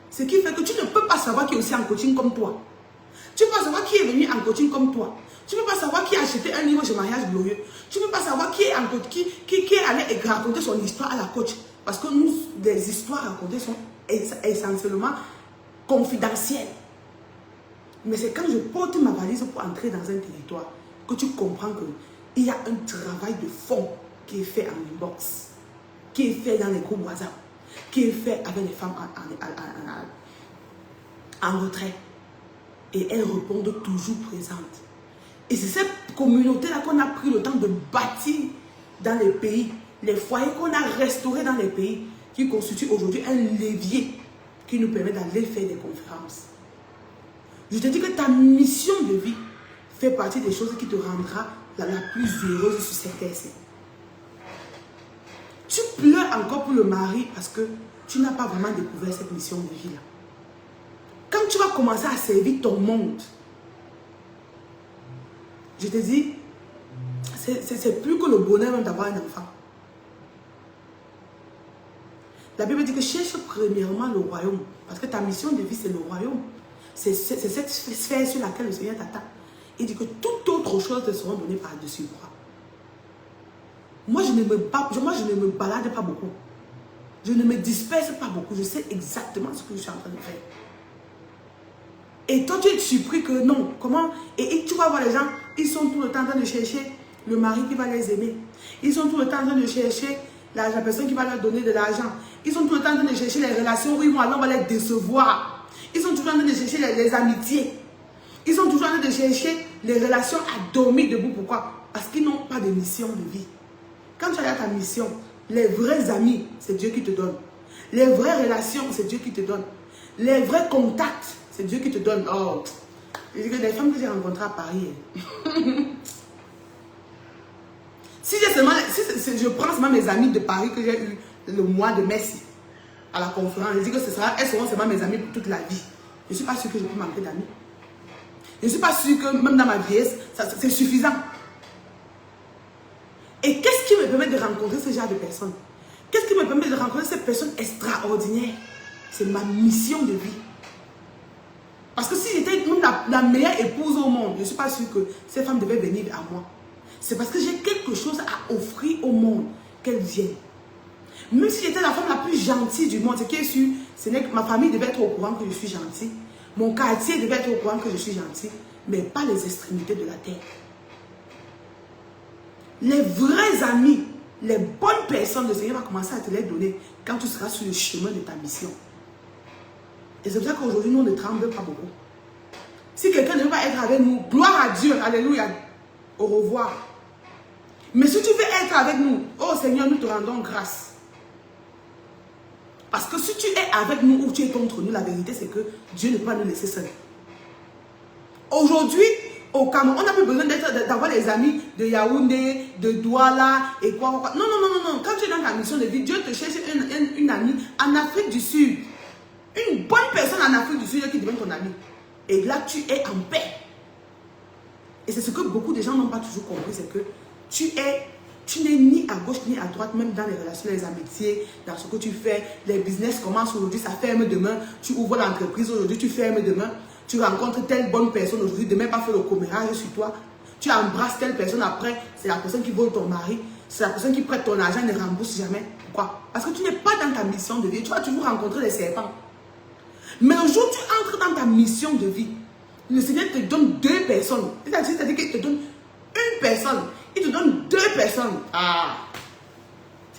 Ce qui fait que tu ne peux pas savoir qui est aussi en coaching comme toi. Tu ne peux pas savoir qui est venu en coaching comme toi. Tu ne peux pas savoir qui a acheté un livre de mariage glorieux. Tu ne peux pas savoir qui est allé raconter son histoire à la coach. Parce que nous, les histoires racontées sont essentiellement confidentielles. Mais c'est quand je porte ma valise pour entrer dans un territoire que tu comprends qu'il y a un travail de fond qui est fait en inbox, qui est fait dans les groupes WhatsApp, qui est fait avec les femmes en retrait. Et elles répondent toujours présentes. Et c'est cette communauté-là qu'on a pris le temps de bâtir dans les pays, les foyers qu'on a restaurés dans les pays, qui constituent aujourd'hui un levier qui nous permet d'aller faire des conférences. Je te dis que ta mission de vie fait partie des choses qui te rendra la plus heureuse sur cette terre-ci. Tu pleures encore pour le mari parce que tu n'as pas vraiment découvert cette mission de vie-là. Quand tu vas commencer à servir ton monde, je te dis, c'est plus que le bonheur même d'avoir un enfant. La Bible dit que cherche premièrement le royaume. Parce que ta mission de vie, c'est le royaume. C'est cette sphère sur laquelle le Seigneur t'attend. Il dit que toute autre chose te sera donnée par-dessus moi. Moi, je ne me balade pas beaucoup. Je ne me disperse pas beaucoup. Je sais exactement ce que je suis en train de faire. Et toi, tu es surpris que non. Comment? Et tu vas voir les gens, ils sont tout le temps en train de chercher le mari qui va les aimer. Ils sont tout le temps en train de chercher la personne qui va leur donner de l'argent. Ils sont tout le temps en train de chercher les relations où ils vont aller, on va les décevoir. Ils sont toujours en train de chercher les amitiés. Ils sont toujours en train de chercher les relations à dormir debout. Pourquoi? Parce qu'ils n'ont pas de mission de vie. Quand tu as ta mission, les vrais amis, c'est Dieu qui te donne. Les vraies relations, c'est Dieu qui te donne. Les vrais contacts, c'est Dieu qui te donne. Oh, les femmes que j'ai rencontrées à Paris. Si je prends seulement mes amis de Paris que j'ai eu le mois de Messi à la conférence, je dis que elles seront seulement mes amis pour toute la vie. Je ne suis pas sûre que je peux manquer d'amis. Je ne suis pas sûre que même dans ma vieillesse, c'est suffisant. Et qu'est-ce qui me permet de rencontrer ce genre de personnes? Qu'est-ce qui me permet de rencontrer ces personnes extraordinaires? C'est ma mission de vie. Parce que si j'étais même la meilleure épouse au monde, je ne suis pas sûre que ces femmes devaient venir à moi. C'est parce que j'ai quelque chose à offrir au monde qu'elles viennent. Même si j'étais la femme la plus gentille du monde, ce qui est sûr, ce n'est que ma famille devait être au courant que je suis gentille. Mon quartier devait être au courant que je suis gentille, mais pas les extrémités de la terre. Les vrais amis, les bonnes personnes, le Seigneur va commencer à te les donner quand tu seras sur le chemin de ta mission. Et c'est pour ça qu'aujourd'hui, nous, on ne tremble pas beaucoup. Si quelqu'un ne veut pas être avec nous, gloire à Dieu, alléluia, au revoir. Mais si tu veux être avec nous, oh Seigneur, nous te rendons grâce. Parce que si tu es avec nous ou tu es contre nous, la vérité c'est que Dieu ne peut pas nous laisser seuls. Aujourd'hui, au Cameroun, on n'a plus besoin d'avoir les amis de Yaoundé, de Douala et quoi. Non, non, non, non, non. Quand tu es dans ta mission de vie, Dieu te cherche une amie en Afrique du Sud. Une bonne personne en Afrique du Sud qui devient ton ami. Et là, tu es en paix. Et c'est ce que beaucoup de gens n'ont pas toujours compris, c'est que tu es Tu n'es ni à gauche ni à droite, même dans les relations, les amitiés, dans ce que tu fais. Les business commencent aujourd'hui, ça ferme demain. Tu ouvres l'entreprise aujourd'hui, tu fermes demain. Tu rencontres telle bonne personne aujourd'hui, demain pas fait le commérage sur toi. Tu embrasses telle personne après, c'est la personne qui vole ton mari. C'est la personne qui prête ton argent et ne rembourse jamais. Pourquoi? Parce que tu n'es pas dans ta mission de vie. Tu vas toujours rencontrer les serpents. Mais le jour où tu entres dans ta mission de vie, le Seigneur te donne 2 personnes. C'est-à-dire qu'il te donne une personne. Il te donne 2 personnes. Ah!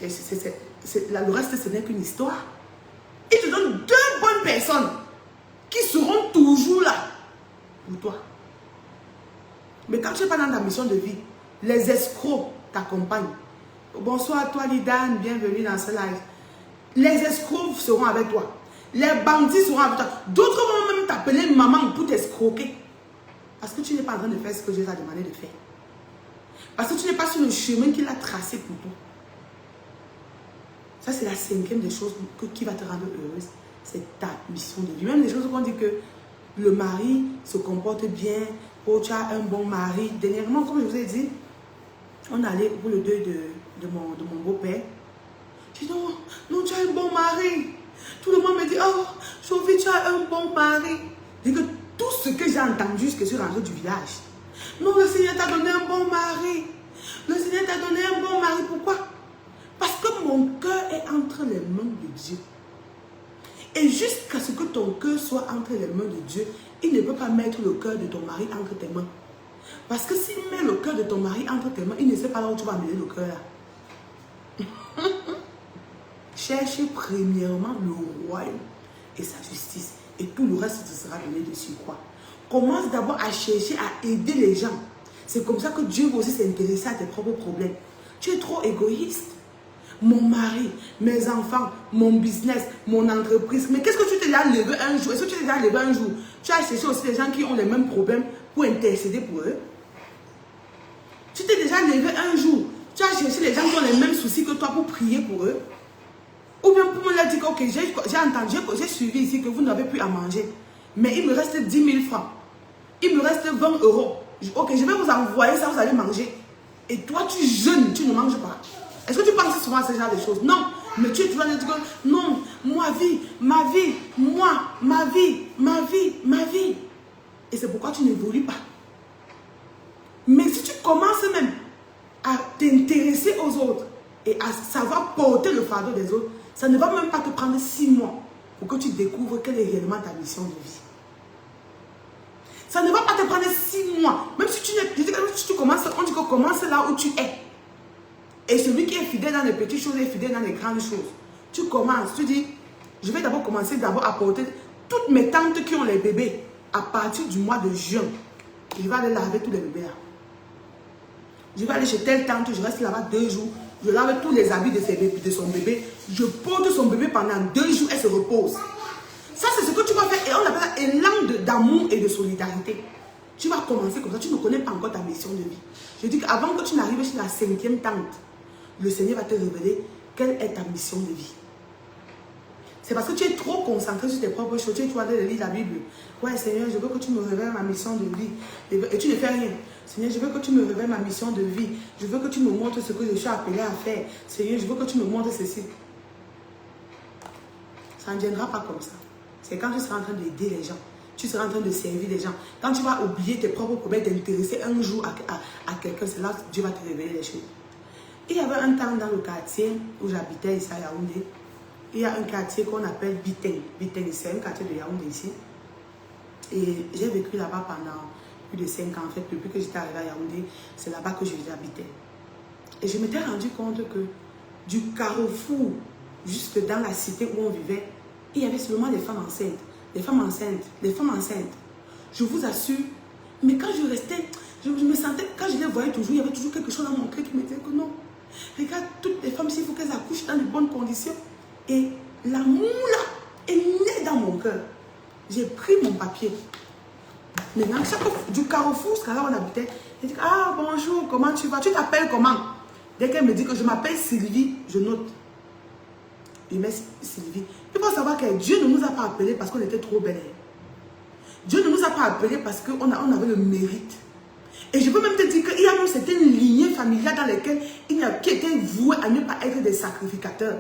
Le reste, ce n'est qu'une histoire. Il te donne 2 bonnes personnes qui seront toujours là pour toi. Mais quand tu n'es pas dans ta mission de vie, les escrocs t'accompagnent. Bonsoir à toi, Lidane. Bienvenue dans ce live. Les escrocs seront avec toi. Les bandits seront avec toi. D'autres vont même t'appeler maman pour t'escroquer. Parce que tu n'es pas en train de faire ce que Jésus a demandé de faire. Parce que tu n'es pas sur le chemin qu'il a tracé pour toi. Ça, c'est la 5e des choses qui va te rendre heureuse. C'est ta mission de vie. Même les choses qu'on dit que le mari se comporte bien. Oh, tu as un bon mari. Dernièrement, comme je vous ai dit, on allait pour le deuil de mon beau-père. Je dis non, tu as un bon mari. Tout le monde me dit, oh, Sophie, tu as un bon mari. Et que tout ce que j'ai entendu jusqu'à ce rentrée du village. Non, le Seigneur t'a donné un bon mari. Le Seigneur t'a donné un bon mari. Pourquoi? Parce que mon cœur est entre les mains de Dieu. Et jusqu'à ce que ton cœur soit entre les mains de Dieu, il ne peut pas mettre le cœur de ton mari entre tes mains. Parce que s'il met le cœur de ton mari entre tes mains, il ne sait pas là où tu vas amener le cœur là. Cherchez premièrement le royaume et sa justice. Et tout le reste te sera donné dessus quoi. Commence d'abord à chercher à aider les gens. C'est comme ça que Dieu va aussi s'intéresser à tes propres problèmes. Tu es trop égoïste. Mon mari, mes enfants, mon business, mon entreprise. Mais qu'est-ce que tu t'es déjà levé un jour? Est-ce que tu t'es déjà levé un jour? Tu as cherché aussi des gens qui ont les mêmes problèmes pour intercéder pour eux. Tu t'es déjà levé un jour. Tu as cherché les gens qui ont les mêmes soucis que toi pour prier pour eux. Ou bien pour me leur dire que ok, j'ai entendu, j'ai suivi ici que vous n'avez plus à manger. Mais il me reste 10 000 francs. Il me reste 20 euros. Ok, je vais vous envoyer ça, vous allez manger. Et toi, tu jeûnes, tu ne manges pas. Est-ce que tu penses souvent à ce genre de choses? Non. Mais tu es toujours en train de dire non, ma vie, moi, ma vie. Et c'est pourquoi tu n'évolues pas. Mais si tu commences même à t'intéresser aux autres et à savoir porter le fardeau des autres, ça ne va même pas te prendre 6 mois pour que tu découvres quelle est réellement ta mission de vie. Ça ne va pas te prendre 6 mois. Même si tu commences, on dit que commence là où tu es. Et celui qui est fidèle dans les petites choses est fidèle dans les grandes choses. Tu commences, tu dis, je vais d'abord commencer à porter toutes mes tantes qui ont les bébés à partir du mois de juin. Je vais aller laver tous les bébés là. Je vais aller chez telle tante, je reste là-bas 2 jours. Je lave tous les habits de son bébé. Je porte son bébé pendant 2 jours, elle se repose. Ça, c'est ce que tu vas faire. Et on appelle ça élan d'amour et de solidarité. Tu vas commencer comme ça. Tu ne connais pas encore ta mission de vie. Je dis qu'avant que tu n'arrives chez la 5e tante, le Seigneur va te révéler quelle est ta mission de vie. C'est parce que tu es trop concentré sur tes propres choses. Tu es en train de lire la Bible. Ouais, Seigneur, je veux que tu me révèles ma mission de vie. Et tu ne fais rien. Seigneur, je veux que tu me révèles ma mission de vie. Je veux que tu me montres ce que je suis appelé à faire. Seigneur, je veux que tu me montres ceci. Ça ne viendra pas comme ça. C'est quand tu seras en train d'aider les gens. Tu seras en train de servir les gens. Quand tu vas oublier tes propres problèmes, t'intéresser un jour à quelqu'un, c'est là que Dieu va te révéler les choses. Il y avait un temps dans le quartier où j'habitais ici à Yaoundé. Il y a un quartier qu'on appelle Biteng. Biteng, c'est un quartier de Yaoundé ici. Et j'ai vécu là-bas pendant plus de 5 ans. En fait, depuis que j'étais arrivée à Yaoundé, c'est là-bas que j'habitais. Et je m'étais rendu compte que du carrefour jusque dans la cité où on vivait, il y avait seulement des femmes enceintes. Des femmes enceintes. Des femmes enceintes. Je vous assure. Mais quand je restais, je me sentais, quand je les voyais toujours, il y avait toujours quelque chose dans mon cœur qui me disait que non. Regarde, toutes les femmes, s'il faut qu'elles accouchent dans de bonnes conditions. Et l'amour là est né dans mon cœur. J'ai pris mon papier. Maintenant, chaque fois, du carrefour, jusqu'à là où on habitait, elle dit, ah bonjour, comment tu vas? Tu t'appelles comment? Dès qu'elle me dit que je m'appelle Sylvie, je note. Je mets Sylvie. Il faut savoir que Dieu ne nous a pas appelés parce qu'on était trop belles. Dieu ne nous a pas appelés parce qu'on avait le mérite. Et je peux même te dire qu'il y a même c'était une lignée familiale dans laquelle il y a qui était voué à ne pas être des sacrificateurs.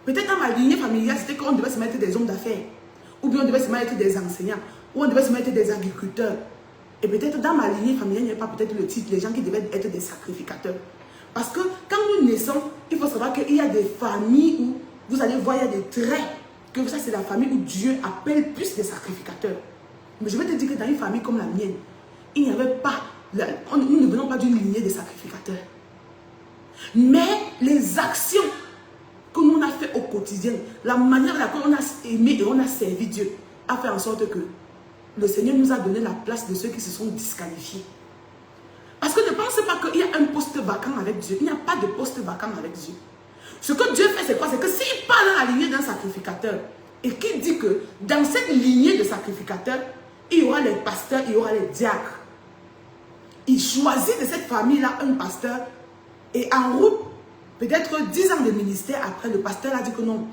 Peut-être dans ma lignée familiale, c'était qu'on devait se mettre des hommes d'affaires, ou bien on devait se mettre des enseignants, ou on devait se mettre des agriculteurs. Et peut-être dans ma lignée familiale, il n'y a pas peut-être le titre, les gens qui devaient être des sacrificateurs. Parce que quand nous naissons, il faut savoir qu'il y a des familles où vous allez voir, il y a des traits, que ça c'est la famille où Dieu appelle plus des sacrificateurs. Mais je vais te dire que dans une famille comme la mienne, il n'y avait pas, nous ne venons pas d'une lignée de sacrificateurs. Mais les actions que nous on a fait au quotidien, la manière dont on a aimé et on a servi Dieu, a fait en sorte que le Seigneur nous a donné la place de ceux qui se sont disqualifiés. Parce que ne pensez pas qu'il y a un poste vacant avec Dieu. Il n'y a pas de poste vacant avec Dieu. Ce que Dieu fait, c'est quoi? C'est que s'il parle dans la lignée d'un sacrificateur et qu'il dit que dans cette lignée de sacrificateurs, il y aura les pasteurs, il y aura les diacres. Il choisit de cette famille-là un pasteur et en route, peut-être 10 ans de ministère après, le pasteur a dit que non,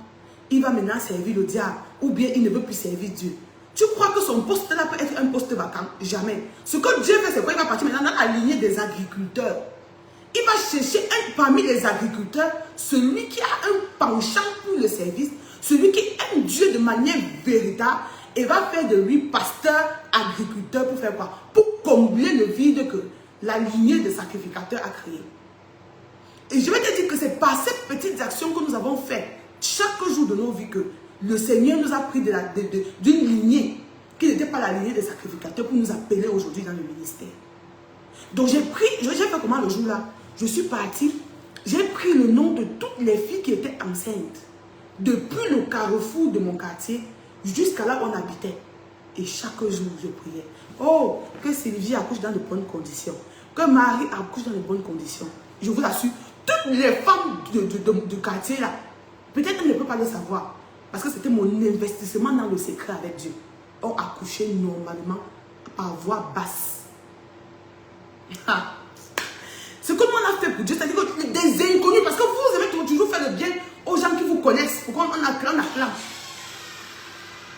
il va maintenant servir le diable ou bien il ne veut plus servir Dieu. Tu crois que son poste là peut être un poste vacant? Jamais. Ce que Dieu fait, c'est quoi? Il va partir maintenant dans la lignée des agriculteurs. Il va chercher parmi les agriculteurs celui qui a un penchant pour le service, celui qui aime Dieu de manière véritable et va faire de lui pasteur, agriculteur pour faire quoi? Pour combler le vide que la lignée des sacrificateurs a créé. Et je vais te dire que c'est par ces petites actions que nous avons faites chaque jour de nos vies que le Seigneur nous a pris d'une lignée qui n'était pas la lignée des sacrificateurs pour nous appeler aujourd'hui dans le ministère. Donc j'ai fait comment le jour-là? Je suis partie, j'ai pris le nom de toutes les filles qui étaient enceintes, depuis le carrefour de mon quartier jusqu'à là où on habitait. Et chaque jour, je priais. Oh, que Sylvie accouche dans de bonnes conditions, que Marie accouche dans de bonnes conditions. Je vous assure, toutes les femmes du quartier là, peut-être qu'elles ne peuvent pas le savoir, parce que c'était mon investissement dans le secret avec Dieu, ont accouché normalement par voix basse. Ce que nous on a fait pour Dieu, c'est-à-dire que des inconnus, parce que vous avez toujours fait le bien aux gens qui vous connaissent. Pourquoi on acclame?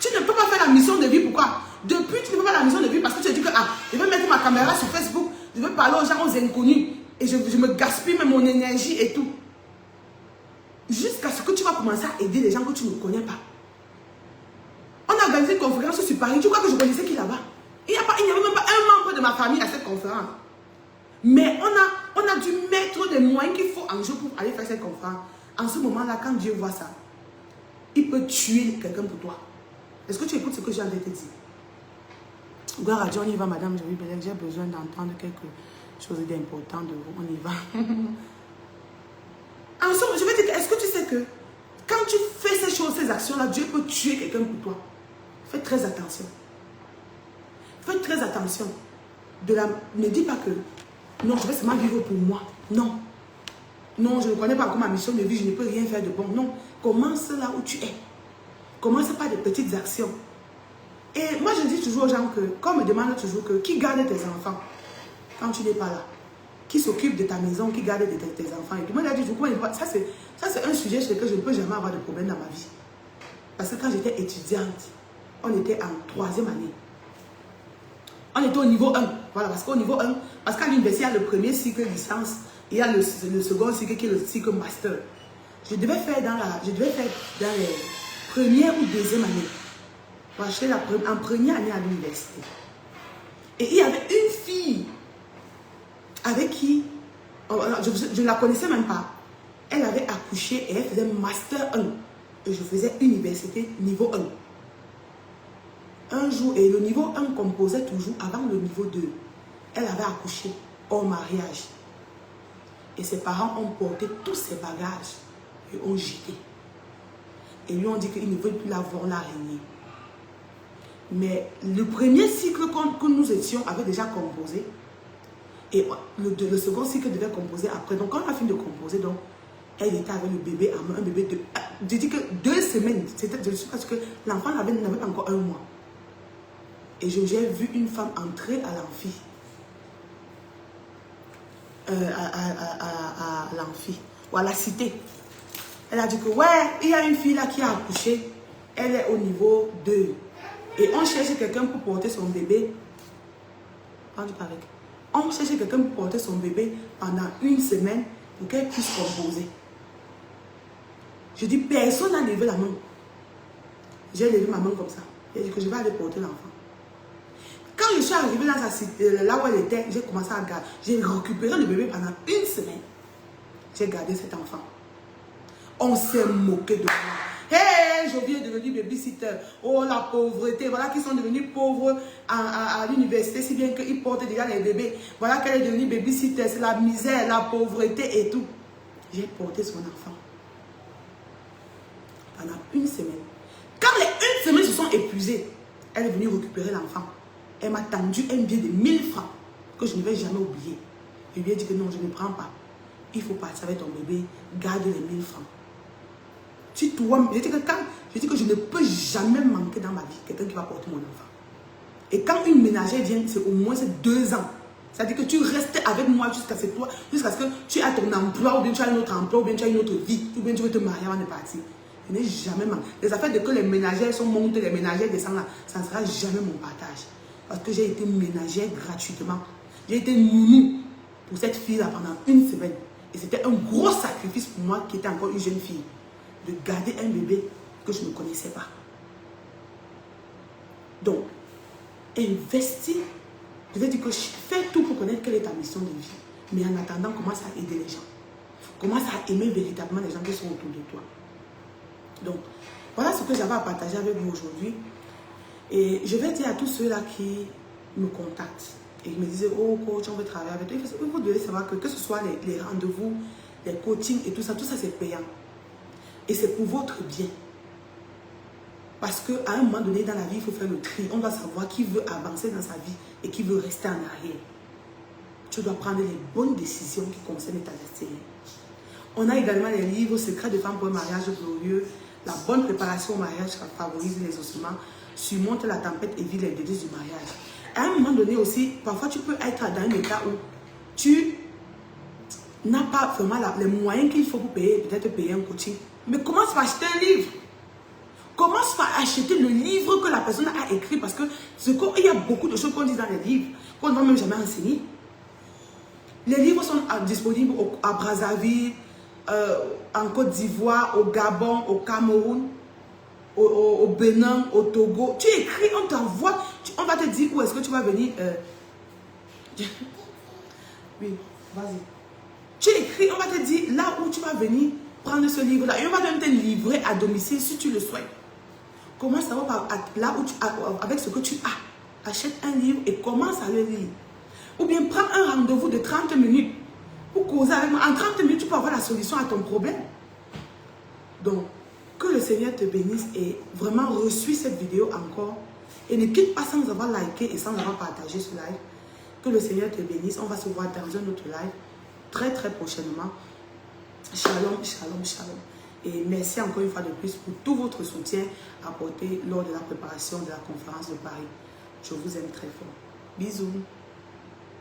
Tu ne peux pas faire la mission de vie, pourquoi? Depuis, tu ne peux pas faire la mission de vie parce que tu as dit que je vais mettre ma caméra sur Facebook, je vais parler aux gens, aux inconnus, et je me gaspille même mon énergie et tout. Jusqu'à ce que tu vas commencer à aider les gens que tu ne connais pas. On a organisé une conférence sur Paris. Tu crois que je connaissais qui là-bas? Il n'y avait même pas un membre de ma famille à cette conférence. Mais on a dû mettre les moyens qu'il faut en jeu pour aller faire cette conférence. En ce moment-là, quand Dieu voit ça, il peut tuer quelqu'un pour toi. Est-ce que tu écoutes ce que j'ai envie de te dire? Gloire à Dieu, on y va, madame. J'ai besoin d'entendre quelque chose d'important de vous. On y va. En somme, je vais te dire, est-ce que tu sais que quand tu fais ces choses, ces actions-là, Dieu peut tuer quelqu'un pour toi? Fais très attention. Fais très attention. Ne dis pas que non, je vais seulement vivre pour moi. Non. Non, je ne connais pas encore ma mission de vie, je ne peux rien faire de bon. Non. Commence là où tu es. Commence par des petites actions. Et moi, je dis toujours aux gens que, comme me demande toujours que, qui garde tes enfants quand tu n'es pas là? Qui s'occupe de ta maison, qui garde tes enfants? Et puis moi, je dis, ça c'est un sujet sur lequel je ne peux jamais avoir de problème dans ma vie. Parce que quand j'étais étudiante, on était en 3e année. On était au niveau 1. Voilà, parce qu'au niveau 1, parce qu'à l'université, il y a le premier cycle licence, il y a le second cycle qui est le cycle master. Je devais faire dans les première ou deuxième année. Voilà, j'étais en première année à l'université. Et il y avait une fille avec qui, je ne la connaissais même pas. Elle avait accouché et elle faisait master 1. Et je faisais université niveau 1. Un jour, et le niveau 1 composait toujours avant le niveau 2. Elle avait accouché hors mariage. Et ses parents ont porté tous ses bagages et ont jeté. Et lui ont dit qu'ils ne veulent plus la voir l'araignée. Mais le premier cycle que nous étions avait déjà composé. Et le second cycle devait composer après. Donc quand on a fini de composer, donc, elle était avec le bébé en main, un bébé de... Je dis que 2 semaines. C'était parce que l'enfant n'avait pas encore 1 mois. Et j'ai vu une femme entrer à l'amphi. À l'amphi. Ou à la cité. Elle a dit que ouais, il y a une fille là qui a accouché. Elle est au niveau 2. Et on cherche quelqu'un pour porter son bébé. On On cherchait quelqu'un pour porter son bébé pendant une semaine pour qu'elle puisse composer. Je dis, personne n'a levé la main. J'ai levé ma main comme ça. J'ai dit que je vais aller porter l'enfant. Quand je suis arrivée dans sa cité, là où elle était, j'ai commencé à garder. J'ai récupéré le bébé pendant une semaine. J'ai gardé cet enfant. On s'est moqué de moi. Hey, je viens devenir babysitter. Oh, la pauvreté. Voilà qu'ils sont devenus pauvres à l'université, si bien qu'ils portent déjà les bébés. Voilà qu'elle est devenue babysitter. C'est la misère, la pauvreté et tout. J'ai porté son enfant. Pendant une semaine. Quand les une semaine se sont épuisées, elle est venue récupérer l'enfant. Elle m'a tendu un billet de 1000 francs que je ne vais jamais oublier. Je lui ai dit que non, je ne prends pas. Il faut partir avec ton bébé, garde les 1000 francs. Si toi, je dis que je ne peux jamais manquer dans ma vie quelqu'un qui va porter mon enfant. Et quand une ménagère vient, c'est au moins 2 ans. C'est-à-dire que tu restes avec moi jusqu'à ce que tu aies ton emploi, ou bien tu as un autre emploi, ou bien tu as une autre vie, ou bien tu veux te marier avant de partir. Je n'ai jamais manqué. Les affaires de que les ménagères sont montées, les ménagères descendent là, ça ne sera jamais mon partage. Parce que j'ai été ménagère gratuitement. J'ai été nounou pour cette fille-là pendant une semaine. Et c'était un gros sacrifice pour moi qui était encore une jeune fille. De garder un bébé que je ne connaissais pas. Donc, investis. Je vais dire que fais tout pour connaître quelle est ta mission de vie. Mais en attendant, commence à aider les gens. Commence à aimer véritablement les gens qui sont autour de toi. Donc, voilà ce que j'avais à partager avec vous aujourd'hui. Et je vais dire à tous ceux-là qui me contactent et qui me disent, oh coach, on veut travailler avec toi. Vous devez savoir que ce soit les rendez-vous, les coachings et tout ça c'est payant. Et c'est pour votre bien. Parce qu'à un moment donné dans la vie, il faut faire le tri. On doit savoir qui veut avancer dans sa vie et qui veut rester en arrière. Tu dois prendre les bonnes décisions qui concernent ta destinée. On a également les livres Secrets de femmes pour un mariage glorieux, La bonne préparation au mariage qui favorise les ossements, Surmonte la tempête et vit les délices du mariage. À un moment donné aussi, parfois tu peux être dans un état où tu n'as pas vraiment les moyens qu'il faut pour payer, peut-être payer un coaching. Mais commence par acheter un livre. Commence par acheter le livre que la personne a écrit. Parce que il y a beaucoup de choses qu'on dit dans les livres qu'on ne va même jamais enseigner. Les livres sont disponibles à Brazzaville, en Côte d'Ivoire, au Gabon, au Cameroun, au Bénin, au Togo. Tu écris, on t'envoie, on va te dire où est-ce que tu vas venir. Oui, vas-y. Tu écris, on va te dire là où tu vas venir prendre ce livre-là. Et on va même te livrer à domicile si tu le souhaites. Commence à voir là où avec ce que tu as. Achète un livre et commence à le lire. Ou bien prends un rendez-vous de 30 minutes pour causer avec moi. En 30 minutes, tu peux avoir la solution à ton problème. Donc, que le Seigneur te bénisse et vraiment reçois cette vidéo encore. Et ne quitte pas sans avoir liké et sans avoir partagé ce live. Que le Seigneur te bénisse. On va se voir dans un autre live très très prochainement. Shalom, shalom, shalom. Et merci encore une fois de plus pour tout votre soutien apporté lors de la préparation de la conférence de Paris. Je vous aime très fort. Bisous.